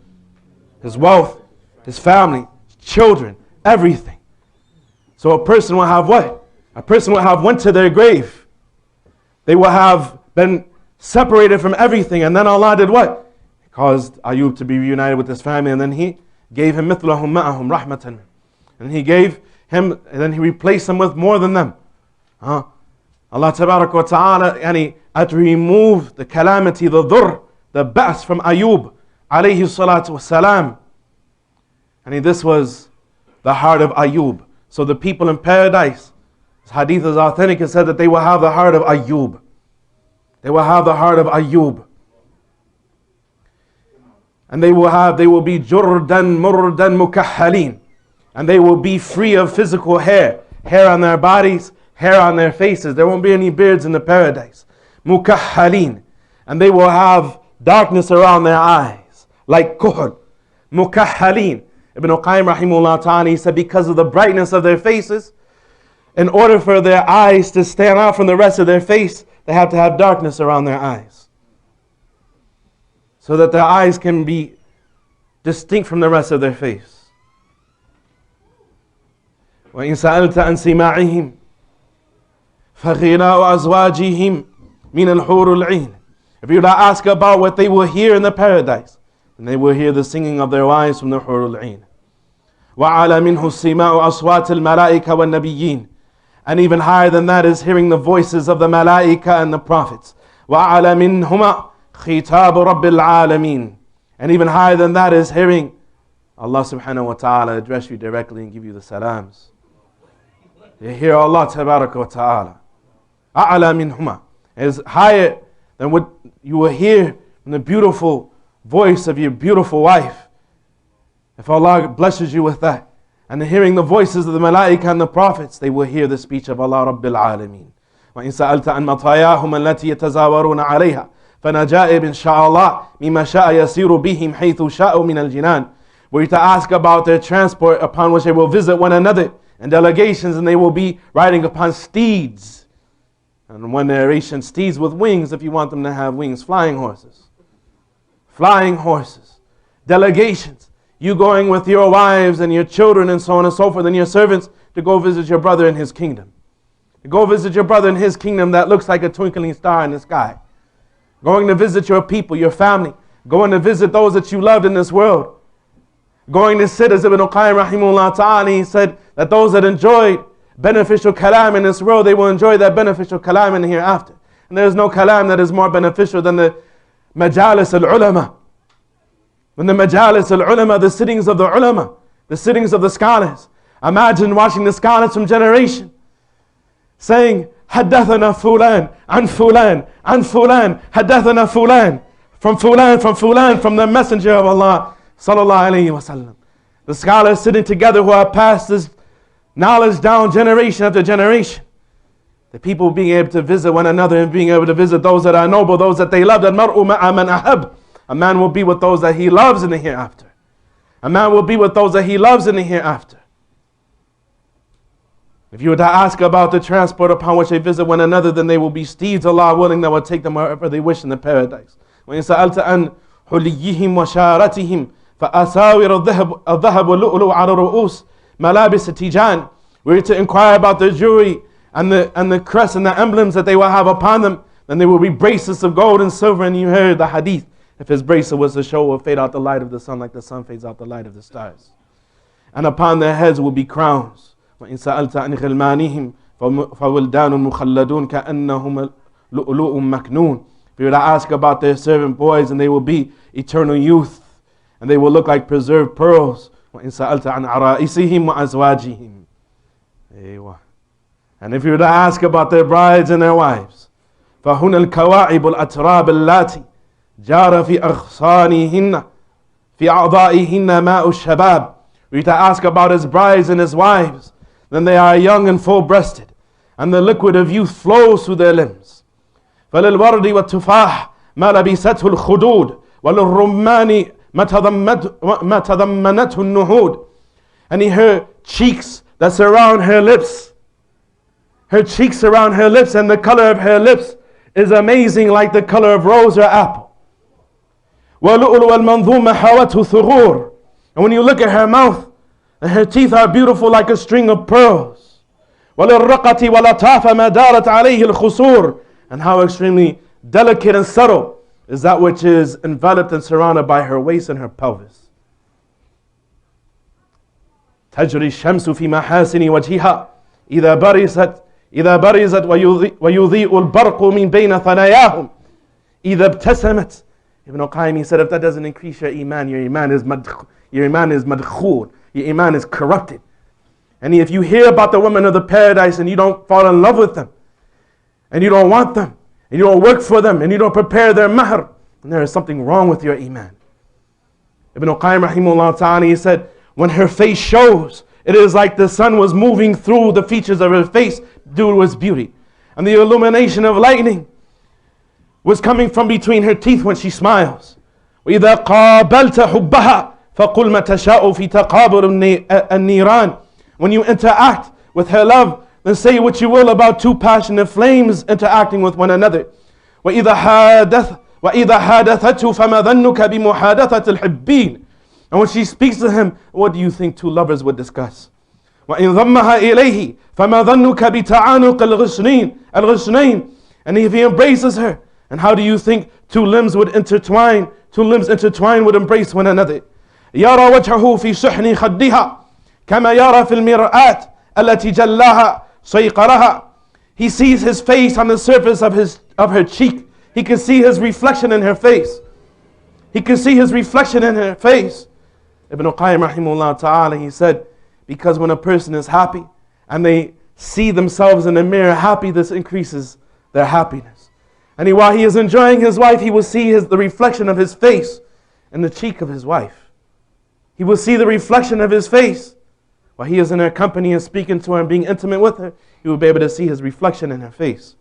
His wealth, his family, his children, everything. So a person will have what? A person will have went to their grave. They will have been separated from everything. And then Allah did what? He caused Ayub to be reunited with his family. And then He gave him mithlahum ma'ahum rahmatan. And He gave him, and then He replaced him with more than them. Allah Tabarak wa Ta'ala, and had to remove the calamity, the dhur, the ba's from Ayub alayhi salatu wasalam. And this was the heart of Ayub. So the people in paradise, this hadith is authentic, it said that they will have the heart of Ayub. They will have the heart of Ayub. And they will be jurdan murdan mukahhalin. And they will be free of physical hair on their bodies, hair on their faces. There won't be any beards in the paradise. Mukahhalin. And they will have darkness around their eyes, like kuhl. Mukahhalin. Ibn Qayyim rahimahullah ta'ala, he said, because of the brightness of their faces, in order for their eyes to stand out from the rest of their face, they have to have darkness around their eyes, so that their eyes can be distinct from the rest of their face. وَإِن سَأَلْتَ عَنْ سِمَاعِهِمْ فَغِنَاءُ أَزْوَاجِهِمْ مِنَ الْحُورِ الْعِينِ. If you were to ask about what they will hear in the paradise, then they will hear the singing of their wives from the Hur al-Ain. وَعَلَى مِنْهُ السِّمَاءُ أَصْوَاتِ الْمَلَائِكَ وَالنَّبِيِّينَ. And even higher than that is hearing the voices of the Malaika and the prophets. وَعَلَى مِنْهُمَا خِتَابُ رَبِّ الْعَالَمِينَ. And even higher than that is hearing Allah subhanahu wa ta'ala address you directly and give you the salams. You hear Allah tabaraka wa ta'ala. أَعْلَى مِنْهُمَا. Is higher than what you will hear from the beautiful voice of your beautiful wife. If Allah blesses you with that, and hearing the voices of the Malaika and the prophets, they will hear the speech of Allah Rabbil Alameen. وَإِن سَأَلْتَ عَنْ مَطَايَاهُمْ الَّتِي يَتَزَاوَرُونَ عَلَيْهَا فَنَجَائِبٍ شَاءَ اللَّهِ مِمَّا شَاءَ يَسِيرُ بِهِمْ حَيْثُ شَاءُ مِنَ الْجِنَانِ. Were you to ask about their transport upon which they will visit one another, and delegations, and they will be riding upon steeds. And one narration, steeds with wings, if you want them to have wings, flying horses. Flying horses. Delegations. You going with your wives and your children and so on and so forth and your servants to go visit your brother in his kingdom. To go visit your brother in his kingdom that looks like a twinkling star in the sky. Going to visit your people, your family. Going to visit those that you loved in this world. Going to sit, as Ibn Qayyim rahimahullah ta'ala, he said that those that enjoyed beneficial kalam in this world, they will enjoy that beneficial kalam in the hereafter. And there is no kalam that is more beneficial than the majalis al-ulama. When the majalis al-ulama, the sittings of the ulama, the sittings of the scholars. Imagine watching the scholars from generation saying, حدثنا فلان عن فلان عن فلان حدثنا فلان from fulan, from the messenger of Allah sallallahu alayhi wa sallam. The scholars sitting together who have passed this knowledge down generation after generation. The people being able to visit one another and being able to visit those that are noble, those that they love. الْمَرْءُ مَعَ مَنْ أَحَبَّ. A man will be with those that he loves in the hereafter. A man will be with those that he loves in the hereafter. If you were to ask about the transport upon which they visit one another, then they will be steeds, Allah willing, that will take them wherever they wish in the paradise. وَإِن سَأَلْتَ عَنْ حُلِيِّهِمْ وَشَارَتِهِمْ فَأَسَاوِرَ الذَّهَبُ وَاللُّؤْلُؤُ عَلَى رُؤُوسِ مَلَابِسِ تِيجَانِ. Were to inquire about the jewelry and the crest and the emblems that they will have upon them, then they will be bracelets of gold and silver. And you heard the hadith. If his bracelet was to show or fade out the light of the sun like the sun fades out the light of the stars. And upon their heads will be crowns. وَإِن سَأَلْتَ عَنْ غِلْمَانِهِمْ فَوِلْدَانٌ مُخَلَّدُونَ كَأَنَّهُمْ لُؤْلُؤٌ مَكْنُونَ. If you were to ask about their servant boys, and they will be eternal youth, and they will look like preserved pearls. وَإِن سَأَلْتَ عَنْ عَرَائِسِهِمْ وَأَزْوَاجِهِمْ. And if you were to ask about their brides and their wives, فَهُنَ الْكَوَاعِبُ الْأَتْرَابِ اللَّاتِ جَارَ فِي أَغْصَانِهِنَّ فِي أَعْضَائِهِنَّ مَاءُ الشَّبَابِ. Were you to ask about his brides and his wives, then they are young and full-breasted, and the liquid of youth flows through their limbs. فَلِلْوَرْدِ وَالتُّفَاحِ مَا لَبِسَتْهُ الْخُدُودِ وَلِلرُّمَّانِ مَا تَضَمَّنَتْهُ النُّهُودِ. And her cheeks that surround her lips, Her cheeks around her lips and the color of her lips is amazing, like the color of rose or apple. وَلُؤْلُوَ الْمَنْظُومَ حَوَتْهُ ثُغُورٌ. And when you look at her mouth, and her teeth are beautiful like a string of pearls. وَلِلرَّقَةِ وَلَطَافَ مَا دَارَتْ عَلَيْهِ الْخُصُورِ. And how extremely delicate and subtle is that which is enveloped and surrounded by her waist and her pelvis. تجري الشمس في محاسن وجهها إذا برزت ويضيء البرق من بين ثناياهم إذا ابتسمت. Ibn Qayyim, he said, if that doesn't increase your iman is madkhul, your iman is corrupted. And if you hear about the women of the paradise and you don't fall in love with them, and you don't want them, and you don't work for them, and you don't prepare their mahr, then there is something wrong with your iman. Ibn Qayyim rahimahullah ta'ala, he said, when her face shows, it is like the sun was moving through the features of her face due to its beauty. And the illumination of lightning was coming from between her teeth when she smiles. وَإِذَا قَابَلْتَ حُبَّهَا فَقُلْ مَا تَشَاءُ فِي تَقَابُلِ النِّيرَانِ. When you interact with her love, then say what you will about two passionate flames interacting with one another. وَإِذَا حَادَثَتْهُ فَمَا ظَنُّكَ بِمُحَادَثَةِ الْحِبِّينَ. And when she speaks to him, what do you think two lovers would discuss? وَإِنْ ضَمَّهَا إِلَيْهِ فَمَا ظَنُّكَ بِتَعَانُقِ الْغِصْنَيْنِ. And if he embraces her, and how do you think two limbs intertwined would embrace one another? يَرَى وَجْهَهُ فِي سُحْنِ خَدِّهَا كَمَا يَرَى فِي الْمِرْآةِ الَّتِي جَلَّاهَا صَيْقَرَهَا. He sees his face on the surface of her cheek. He can see his reflection in her face. Ibn Qayyim rahimahullah ta'ala, he said, because when a person is happy and they see themselves in the mirror happy, this increases their happiness. And while he is enjoying his wife, he will see the reflection of his face in the cheek of his wife. He will see the reflection of his face. While he is in her company and speaking to her and being intimate with her, he will be able to see his reflection in her face.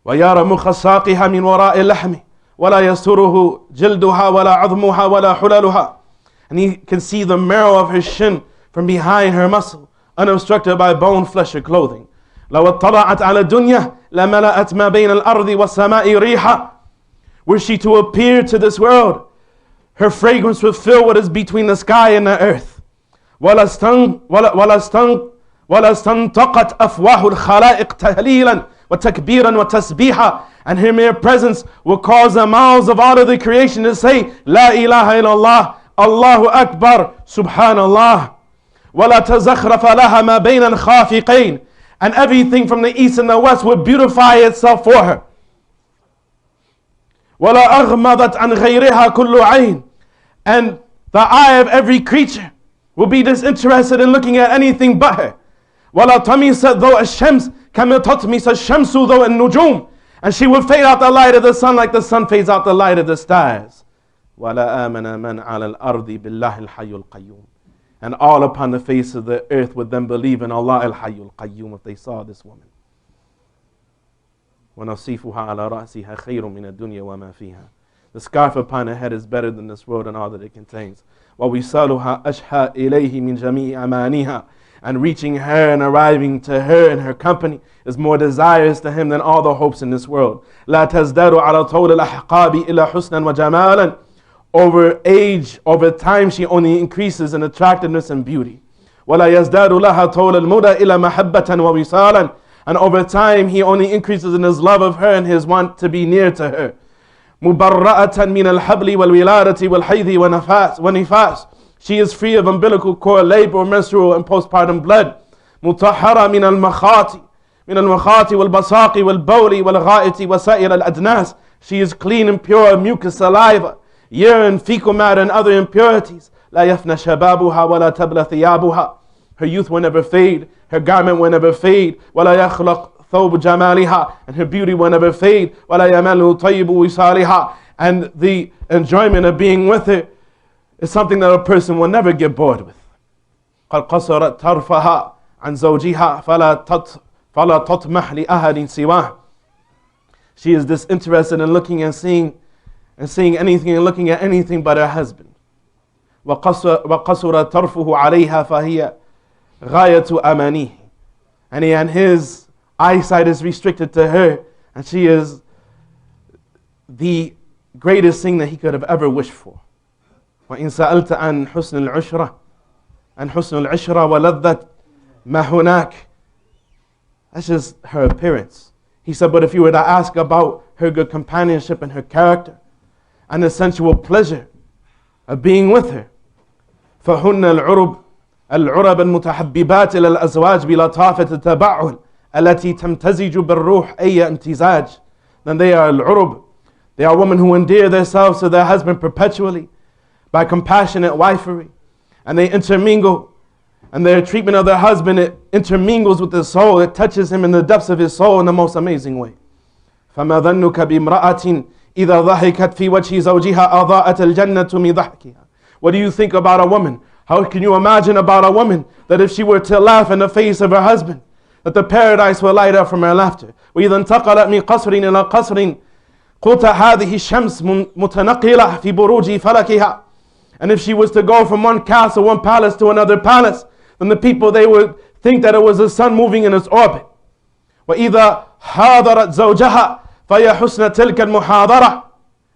وَيَرَى مُخَ سَاقِهَا مِنْ وَرَاءِ اللَّحْمِ وَلَا يَسْتُرُهُ جِلْدُهَا وَلَا عَظْمُهَا وَلَا حُلَلُهَا. And he can see the marrow of her shin from behind her muscle, unobstructed by bone, flesh, or clothing. لَوْ اطَّلَعَتْ عَلَى الدُّنْيَا لَمَلَأَتْ مَا بَيْنَ الْأَرْضِ وَالسَّمَاءِ رِيحًا. Were she to appear to this world, her fragrance would fill what is between the sky and the earth. وَلَا اسْتَنْطَقَتْ أَفْوَاهُ الْخَلَائِقْ تَهْلِيلًا وَتَكْبِيرًا وَتَسْبِيحًا. And her mere presence will cause the mouths of all of the creation to say, La ilaha illallah, Allahu Akbar, Subhanallah. وَلَا تَزَخْرَفَ لَهَا مَا بَيْنَ الْخَافِقَيْنِ. And everything from the east and the west would beautify itself for her. وَلَا أَغْمَضَتْ عَنْ غَيْرِهَا كُلُّ عَيْنٍ. And the eye of every creature will be disinterested in looking at anything but her. وَلَا طَمِسَتْ ضَوْءَ الشَّمْسِ كَمَا تَطْمِسَ الشَّمْسُ ضَوْءَ النُّجُومِ. And she will fade out the light of the sun like the sun fades out the light of the stars. وَلَا آمَنَ مَنْ عَلَى الْأَرْضِ بِاللَّهِ الْحَيُّ الْقَيُّومِ. And all upon the face of the earth would then believe in Allah al-Hayyul Qayyum if they saw this woman. وَنَصِيفُهَا عَلَى رَأْسِهَا خَيْرٌ مِنَ الدُّنْيَا وَمَا فِيهَا. The scarf upon her head is better than this world and all that it contains. وَوِصَالُهَا أَشْهَى إِلَيْهِ مِنْ جَمِيعِ أَمَانِهَا. And reaching her and arriving to her in her company is more desirous to him than all the hopes in this world. لَا تَزْدَادُ عَلَى طَوْلِ الْأَحْقَابِ إِلَّا حُسْنًا وَجَمَالًا. Over age, over time, she only increases in attractiveness and beauty. وَلَا يَزْدَادُ لَهَا طَوْلَ الْمُدَى إِلَّا مَحَبَّةً وَوِصَالًا. And over time, he only increases in his love of her and his want to be near to her. مُبَرَّأَةً مِنَ الْحَبْلِ وَالْوِلَادَةِ وَالْحَيْضِ وَنِفَاسِ. She is free of umbilical cord, labor, menstrual, and postpartum blood. مُطَهَّرَةً مِنَ الْمَخَاطِ وَالْبَصَاقِ وَالْبَوْلِ وَالْغَائِطِ وَسَائِرَ الْأَدْنَاسِ. She is clean and pure of mucus, saliva, urine, fecal matter, and other impurities. لَا يَفْنَ شَبَابُهَا وَلَا تَبْلَ ثِيَابُهَا. Her youth will never fade, her garment will never fade. وَلَا يَخْلَقْ ثَوْبُ جَمَالِهَا. And her beauty will never fade. وَلَا يَمَلُ طَيِّبُ وِصَالِهَا. And the enjoyment of being with her is something that a person will never get bored with. قَدْ قَصَرَتْ طَرْفَهَا عَنْ زَوْجِهَا فَلَا تَطْمَحْ لِأَهَدٍ سِوَاهُ. She is disinterested in looking and seeing anything and looking at anything but her husband. وَقَصُرَ طَرْفُهُ عَلَيْهَا فَهِيَ غَايَةُ أَمَانِهِ. and his eyesight is restricted to her, and she is the greatest thing that he could have ever wished for. وَإِن سَأَلْتَ عَنْ حُسْنِ الْعُشْرَةِ عَنْ حُسْنِ الْعِشْرَةِ وَلَذَّةِ مَا هُنَاكَ. That's just her appearance. He said, but if you were to ask about her good companionship and her character and the sensual pleasure of being with her, فَهُنَّ الْعُرُبِ المتحببات إلى الأزواج بلطافة التبعل التي تمتزج بالروح أي امتزاج. Then they are العرب. They are women who endear themselves to their husband perpetually by compassionate wifery, and they intermingle, and their treatment of their husband, it intermingles with his soul. It touches him in the depths of his soul in the most amazing way. فما ظنك بامرأة إذا ضحكت في وجه زوجها أضاءت الجنة من ضحكها. What do you think about a woman? How can you imagine about a woman that if she were to laugh in the face of her husband, that the paradise will light up from her laughter? وإذا انتقلت من قصر إلى قصر قلت هذه الشمس متنقلة في بروج فلكها. And if she was to go from one castle, one palace to another palace, then the people, they would think that it was the sun moving in its orbit. وإذا حاضرت زوجها فهي حسن تلك المحاضرة.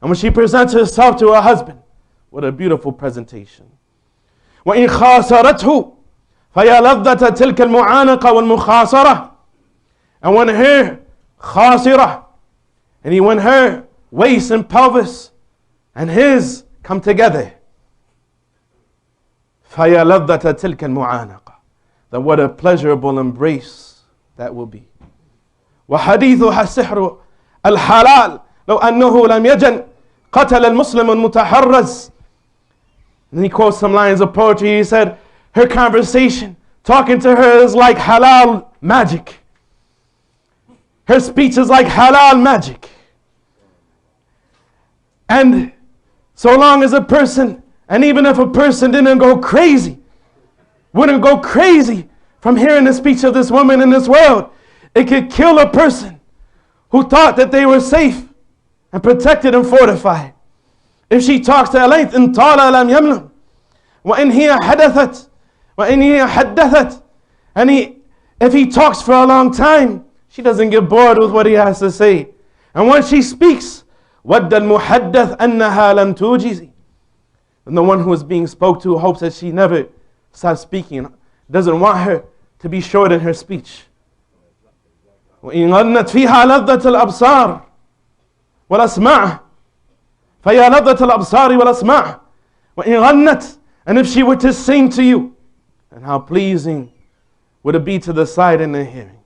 And when she presents herself to her husband, what a beautiful presentation. وإن خاصرته فهي لذة تلك المعانقة والمخاصرة. And when her خاصرة, and when her waist and pelvis and his come together, فَيَا لَذَّةَ تِلْكَ الْمُعَانَقَةِ. Then what a pleasurable embrace that will be. وحديثها السحر الحلال لو أنه لم يجن قتل المسلم المتحرز. And he quotes some lines of poetry. He said, her conversation, talking to her, is like halal magic. Her speech is like halal magic. And so long as a person, and even if a person didn't go crazy, wouldn't go crazy from hearing the speech of this woman in this world, it could kill a person who thought that they were safe and protected and fortified. If she talks at length, إن طال لم يمل وإن هي حدثت وإن هي حدثت, and if he talks for a long time, she doesn't get bored with what he has to say. And when she speaks, وَدَّ الْمُحَدَّث أَنَّهَا لَمْ تُوجِزِ. And the one who is being spoke to hopes that she never stops speaking, doesn't want her to be short in her speech. وَإِنْ غَنَّتْ فِيهَا لَذَّةَ الْأَبْصَارِ وَالْأَسْمَعِ فَيَا لَذَّةَ الْأَبْصَارِ وَالْأَسْمَعِ. وَإِنْ غَنَّتْ, and if she were to sing to you, and how pleasing would it be to the sight and the hearing.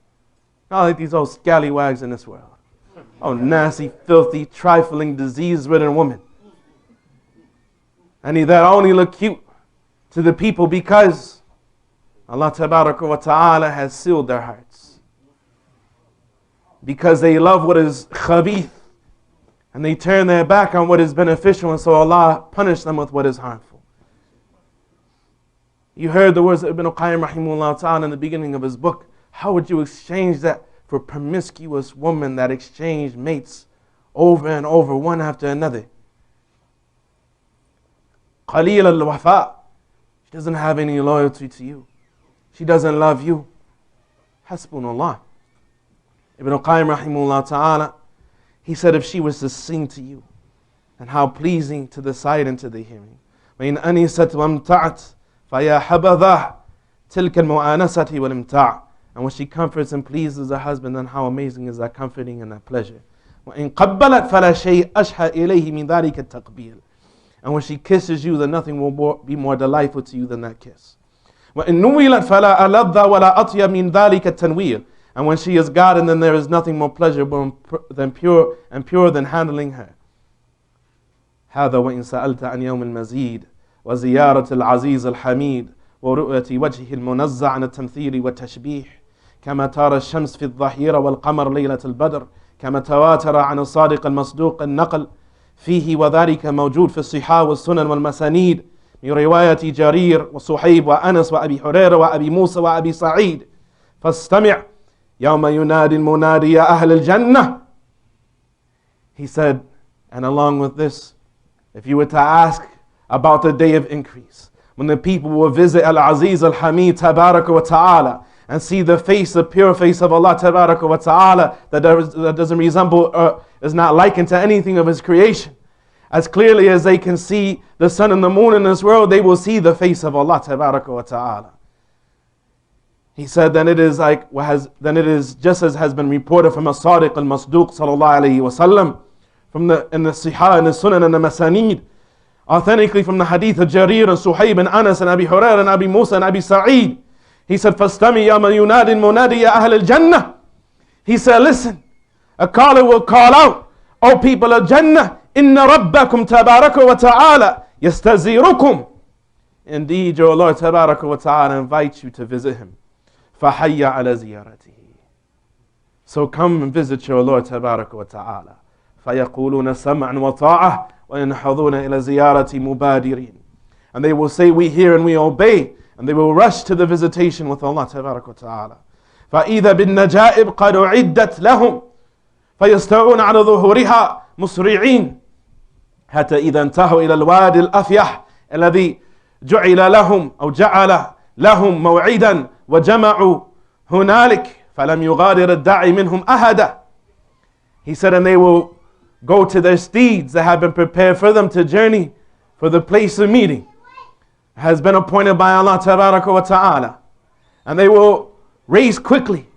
Not like these old scallywags in this world. Oh, nasty, filthy, trifling, disease-ridden woman. And that only look cute to the people because Allah Tabaraka wa Ta'ala has sealed their hearts. Because they love what is khabith, and they turn their back on what is beneficial, and so Allah punished them with what is harmful. You heard the words of Ibn Qayyim rahimahullah ta'ala in the beginning of his book. How would you exchange that for promiscuous women that exchange mates over and over, one after another? Qaleel al-wafa. She doesn't have any loyalty to you. She doesn't love you. Hasbunallah. Ibn Qayyim rahimahullah ta'ala, he said if she was to sing to you, and how pleasing to the sight and to the hearing. وَإِنْ أَنِسَتْ وَامْتَعَتْ فَيَا حَبَذَا تِلْكَ الْمُؤَانَسَةِ وَالْإِمْتَعَ. And when she comforts and pleases her husband, then how amazing is that comforting and that pleasure. وَإِنْ قَبَّلَتْ فَلَا شَيْء أَشْهَى إِلَيْهِ مِنْ ذَلِكَ التَّقْبِيلِ. And when she kisses you, then nothing will be more delightful to you than that kiss. وَإِنْ نُوِّلَتْ فَلَا أَلَذَّ وَلَا أَطْيَبَ مِنْ ذَلِكَ التَّنْوِيلِ. And when she is God, then there is nothing more pleasurable than pure than handling her. هذا وإن سألت عن يوم المزيد وزيارة العزيز الحميد ورؤية وجهه المنزع عن التمثيل والتشبيه كما ترى الشمس في الظهيرة والقمر ليلة البدر كما تواتر عن الصادق المصدوق النقل فيه وذلك موجود في الصحاح والسنن والمسانيد من رواية جرير وصحيب وأنس وأبي هريرة وأبي موسى وأبي سعيد فاستمع يوم ينادي المنادي يا أهل الجنة. He said, and along with this, if you were to ask about the day of increase, when the people will visit Al-Aziz Al-Hamid Tabaraka wa Ta'ala, and see the face, the pure face of Allah Tabaraka wa Ta'ala that doesn't resemble, is not likened to anything of His creation. As clearly as they can see the sun and the moon in this world, they will see the face of Allah Tabaraka wa Ta'ala. He said, then it is just as has been reported from As-Sadiq al-Masduq sallallahu alayhi wa sallam, in the Sihah and the Sunnah and the Masanid, authentically from the hadith of Jarir and Suhaib and Anas and Abi Hurraira and Abi Musa and Abi Sa'id. He said, فَاسْتَمِي يَا مَنْ يُنَادِ الْمُنَادِ يَا أَهْلَ الْجَنَّةِ. He said, listen, a caller will call out, O people of Jannah, إِنَّ رَبَّكُمْ تَبَارَكَ وَتَعَالَى يَسْتَزِيرُكُمْ. Indeed, your Lord Tabaraka wa Ta'ala invites you to visit Him. فَحَيَّ عَلَى زِيَارَتِهِ. So come and visit your Lord Tabaraka wa Ta'ala. فَيَقُولُونَ سَمْعًا وَطَاعَةً وَيَنْحَضُونَ إِلَى زِيَارَةِ مُبَادِرِينَ. And they will say, we hear and we obey. And they will rush to the visitation with Allah Tabaraka wa Ta'ala. فَإِذَا بِالنَّجَائِبْ قَدْ عِدَّتْ لَهُمْ فَيَسْتَوُونَ عَلَى ظُهُورِهَا مُسْرِعِينَ حتى إذا انتهوا إلى الوادي الأفيح الذي جعل لهم موعدا وجمعوا هنالك فلم يغادر الداعي منهم أحدا. He said, and they will go to their steeds that have been prepared for them to journey for the place of meeting, has been appointed by Allah Tabaraka wa Ta'ala. And they will race quickly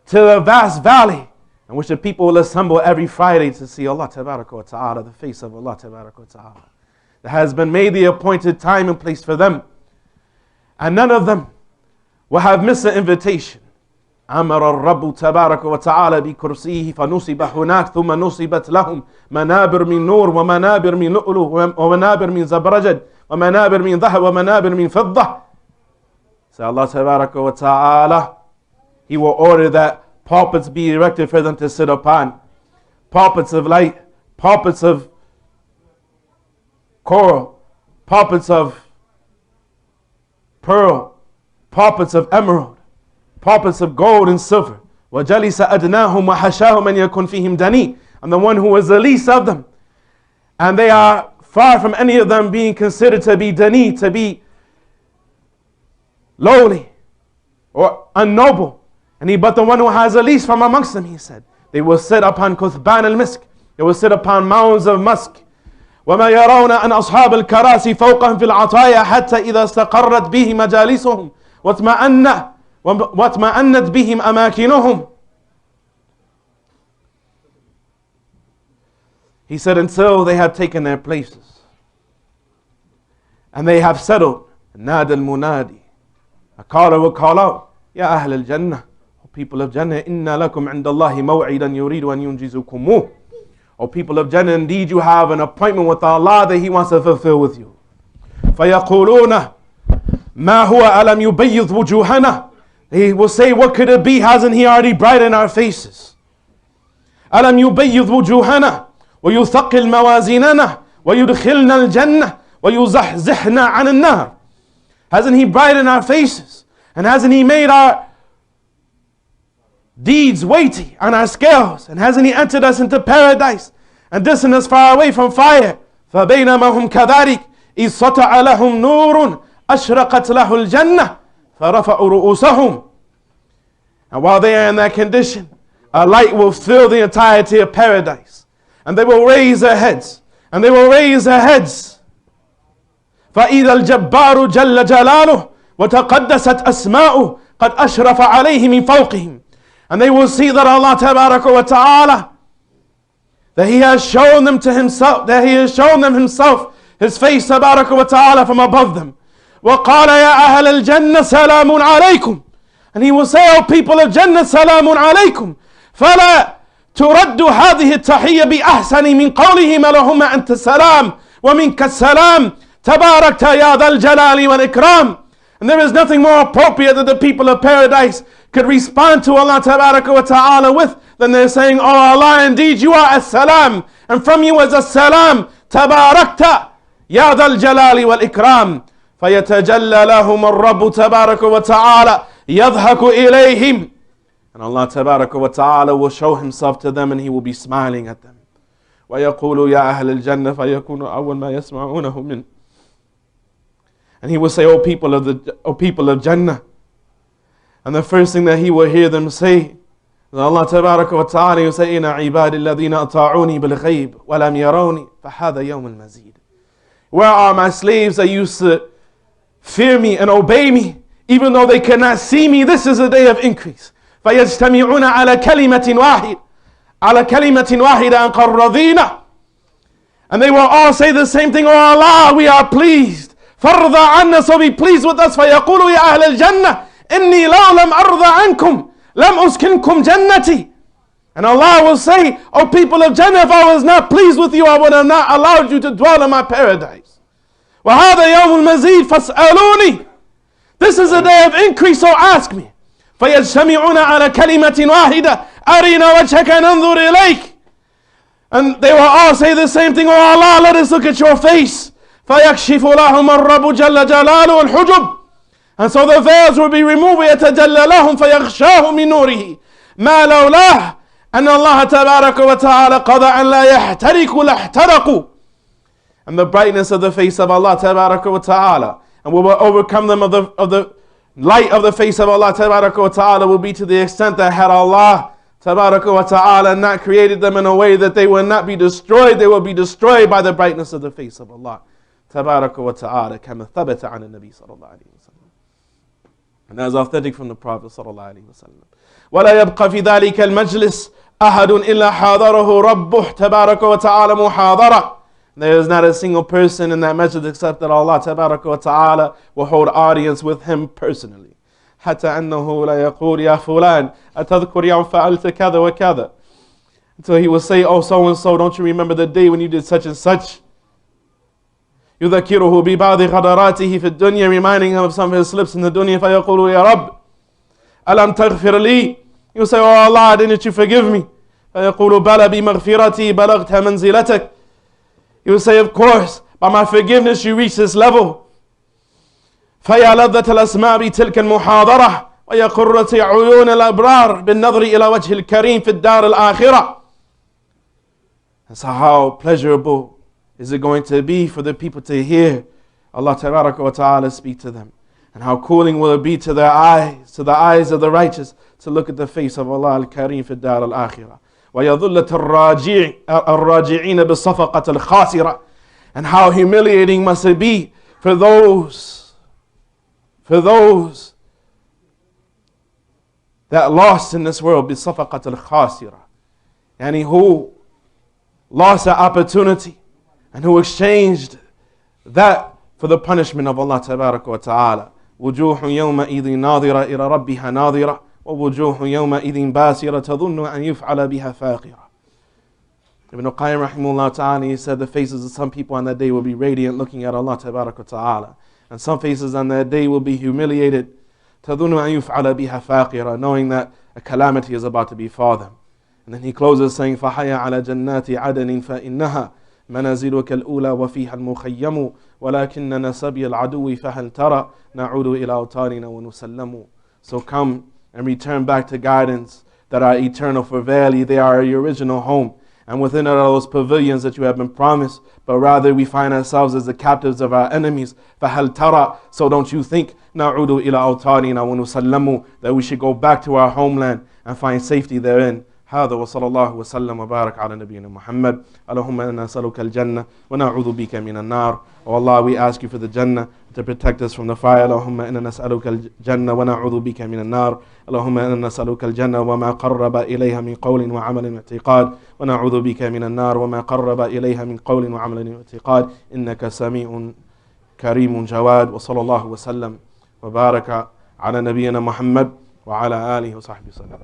to the vast valley in which the people will assemble every Friday to see Allah Tabaraka wa Ta'ala, the face of Allah Tabaraka wa Ta'ala. That has been made the appointed time and place for them. And none of them will have missed the invitation. أمر الرب تبارك وتعالى بكرسيه فنصب هناك ثم نصبت لهم منابر من نور ومنابر من لؤلؤ ومنابر من زبرجد ومنابر من ذهب ومنابر من فضة. So Allah تبارك وتعالى, He will order that pulpits be erected for them to sit upon. Pulpits of light, pulpits of coral, pulpits of pearl, pulpits of emerald, pulpits of gold and silver. وَجَلِسَ أَدْنَاهُمْ وَحَشَاهُمْ مَنْ يَكُنْ فِيهِمْ دَنِي. And the one who is the least of them. And they are far from any of them being considered to be dani, to be lowly or unnoble. But the one who has the least from amongst them, he said, they will sit upon kuthban al-misk. They will sit upon mounds of musk. وَمَا يَرَوْنَ أَنْ أَصْحَابَ الْكَرَاسِ فَوْقَهُمْ فِي الْعَطَايَا حَتَّى إِذَا اسْتَقَرَّتْ بِهِ مَجَالِسُهُمْ وَاطْمَأَنَّتْ بِهِمْ أَمَاكِنُهُمْ. He said, until they have taken their places and they have settled, نَادَ الْمُنَادِي, a caller will call out, يَا أَهْلَ الْجَنَّةِ, O people of Jannah, إِنَّا لَكُمْ عِنْدَ اللَّهِ مَوْعِدًا يُرِيدُ أَنْ يُنْجِزُكُمُوهُ. O people of Jannah, indeed you have an appointment with Allah that He wants to fulfill with you. فَيَقُولُونَ مَا هُوَ أَلَمْ يُبَيِّضْ وُجُوهَنَا. He will say, what could it be? Hasn't He already brightened our faces? أَلَمْ يُبَيِّضْ وُجُوهَنَا وَيُثَقِّلْ مَوَازِينَنَا وَيُدْخِلْنَا الْجَنَّةِ وَيُزَحْزِحْنَا عَنِ النَّارِ. Hasn't He brightened our faces? And hasn't He made our deeds weighty on our scales? And hasn't He entered us into paradise and distanced us far away from fire? فَبَيْنَمَا هُمْ كَذَلِكَ إِذْ سَطَعَ لَهُمْ نُورٌ أَشْرَقَتْ لَهُ الْجَنَّةِ فَرَفَعُوا رُؤُوسَهُمْ. And while they are in that condition, a light will fill the entirety of paradise. And they will raise their heads. And they will raise their heads. فَإِذَا الْجَبَّارُ جَلَّ جَلَالُهُ وَتَقَدَّسَتْ أَسْمَاؤُهُ قَدْ أَشْرَفَ عَلَيْهِ مِنْ فَوْقِهِمْ. And they will see that Allah Tabaraka wa Ta'ala, that He has shown them to Himself, that He has shown them Himself, His face Tabaraka wa Ta'ala from above them. وَقَالَ يَا أَهْلَ الْجَنَّةِ سَلَامٌ عَلَيْكُمْ. And He will say, O people of Jannah, سَلَامٌ عَلَيْكُمْ. فَلَا تُرَدُّ هَذِهِ التَّحِيَّةِ بِأَحْسَنِ مِنْ قَوْلِهِمْ لَهُمَّ أَنْتَ السَّلَامُ وَمِنْكَ السَّلَامُ تَبَارَكْتَ يَا ذَا الْجَلَالِ وَالْإِكْرَامِ. And there is nothing more appropriate that the people of paradise could respond to Allah Tabaraka wa Ta'ala with than they're saying, Oh Allah, indeed you are as-salam, and from you is as-salam. Tabarakta ya dhal jalali wal ikram. فَيَتَجَلَّ لَهُمَ الرَّبُّ تَبَارَكَ وَتَعَالَى يَضْحَكُ إِلَيْهِمْ. And Allah Tabaraka wa Ta'ala will show Himself to them and He will be smiling at them. وَيَقُولُ يَا أَهْلَ الْجَنَّةِ فَيَكُونُ أَوَّلْ مَا يَسْمَعُونَهُ مِنْ. And He will say, O people of Jannah, And the first thing that he will hear them say, Allah Tabaraka wa Ta'ala will say, Inna ibadi alladhina ata'uni bil ghayb wa lam yarawni fahada yawm al mazid. Where are my slaves that used to fear me and obey me, even though they cannot see me? This is a day of increase. فَيَجْتَمِعُونَ عَلَى كَلِمَةٍ وَاحِدَةٍ قَدْ رَضِينَا. And they will all say the same thing, Oh Allah, we are pleased. فَارْضَ عَنَّا, so be pleased with us. فَيَقُولُوا يَا أَهْلَ الْجَنَّةِ إِنِّي لَا لَمْ أَرْضَ عَنْكُمْ لَمْ أُسْكِنْكُمْ جَنَّتِي. And Allah will say, O people of Jannah, if I was not pleased with you, I would have not allowed you to dwell in my paradise. وَهَذَا يَوْمُ الْمَزِيدِ فَاسْأَلُونِي. This is a day of increase, so ask me. فَيَجْتَمِعُونَ عَلَى كَلِمَةٍ وَاحِدَةٍ أَرِنَا وَجْهَكَ نَنْظُرْ إِلَيْكَ. And they will all say the same thing, Oh Allah, let us look at your face. فَيَكْشِفُ لَهُمَ الرَّبُّ جَلَّ جَلَالُهُ الْحُجُبِ. And so the veils will be removed. وَيَتَجَلَّ لَهُمْ فَيَغْشَاهُ مِنْ نُورِهِ مَا لَوْلَاهُ أَنَّ اللَّهَ تَبَارَكَ وَتَعَالَى قَضَى أَنْ لَا يَحْتَرِكُ لَاحْتَرَقُوا. And the brightness of the face of Allah Tabaraka wa Ta'ala, and we will overcome them of the light of the face of Allah Tabaraka wa Ta'ala, will be to the extent that had Allah Tabaraka wa Ta'ala not created them in a way that they will not be destroyed, they will be destroyed by the brightness of the face of Allah Tabaraka wa Ta'ala, كما ثبت عن النبي صلى الله عليه وسلم. And that is authentic from the Prophet صلى الله عليه وسلم. ولا يبقى في ذلك المجلس أحد إلا حاضره ربه تبارك وتعالى محاضرة. There is not a single person in that masjid except that Allah Tabaraka wa Ta'ala will hold audience with him personally. حتى أنه لا يقول يا فلان أتذكر يوم فعلت كذا وكذا. Until he will say, Oh so and so, don't you remember the day when you did such and such? يذكره ببعض غدراته في الدنيا, reminding him of some of his slips in the dunya. فيقول يا رب ألم تغفر لي. You say, Oh Allah, didn't you forgive me? فيقول بلى بمغفرتي بلغت منزلتك. He will say, of course, by my forgiveness you reach this level. فَيَا لَذَّةَ الْأَسْمَاءِ بِتِلْكَ الْمُحَاضَرَةِ وَيَا قُرَّةِ عُيُونِ الْأَبْرَارِ بِالنَّظْرِ إِلَى وَجْهِ الْكَرِيمِ فِي الدَّارِ الْآخِرَةِ. And so how pleasurable is it going to be for the people to hear Allah Tabaraka wa Ta'ala speak to them? And how cooling will it be to their eyes, to the eyes of the righteous, to look at the face of Allah Al-Kareem fi الدَّارِ الْآخِرَةِ. وَيَظُلَّةَ الرَّاجِعِينَ بِالصَّفَقَةِ الْخَاسِرَةِ. And how humiliating must it be for those that lost in this world, بِالصَّفَقَةِ الْخَاسِرَةِ. Yani who lost the opportunity and who exchanged that for the punishment of Allah Tabaraka wa Ta'ala. وُجُوهٌ يَوْمَئِذٍ نَاظِرَةٌ إِلَى رَبِّهَا نَاظِرَةٌ وَوُجُوهٌ يَوْمَئِذٍ بَاسِرَةٌ تَظُنُّ أَنْ يُفْعَلَ بِهَا فَاقِرَةٌ. Ibn Qayyim rahimahullah ta'ala, he said the faces of some people on that day will be radiant looking at Allah Tabaraka wa Ta'ala. And some faces on that day will be humiliated. تَظُنُّ أَنْ يُفْعَلَ بِهَا فَاقِرَةٌ, knowing that a calamity is about to befall them. And then he closes saying, فَحَيَا عَلَى جَنَّاتِ عَدَنٍ فَإِنَّهَا مَنَازِلُكَ الْأُولَى وَفِيهَا الْمُخَيَّمُ وَلَكِنَّ نَسَبِيَ الْعَدُوِّ فَهَلْ تَرَى نَعُودُ إِلَى أَوْطَانِنَا وَنُسَلَّمُ. So come and return back to gardens that are eternal, for verily they are your original home. And within it are those pavilions that you have been promised, but rather we find ourselves as the captives of our enemies. فَهَلْ تَرَى, so don't you think نَعُودُ إِلَى أَوْطَانِنَا وَنُسَلَّمُ, that we should go back to our homeland and find safety therein. هذا وصلى الله وسلم وبارك على نبينا محمد. اللهم إنا نسألك الجنة ونعوذ بك من النار. Oh Allah, we ask you for the Jannah to protect us from the fire. اللهم إنا نسألك الجنة ونعوذ بك من النار. اللهم إنا نسألك الجنة وما قرب إليها من قول وعمل واعتقاد ونعوذ بك من النار وما قرب إليها من قول وعمل واعتقاد إنك سميع كريم جواد. وصلى الله وسلم وبارك على نبينا محمد وعلى آله وصحبه وسلم.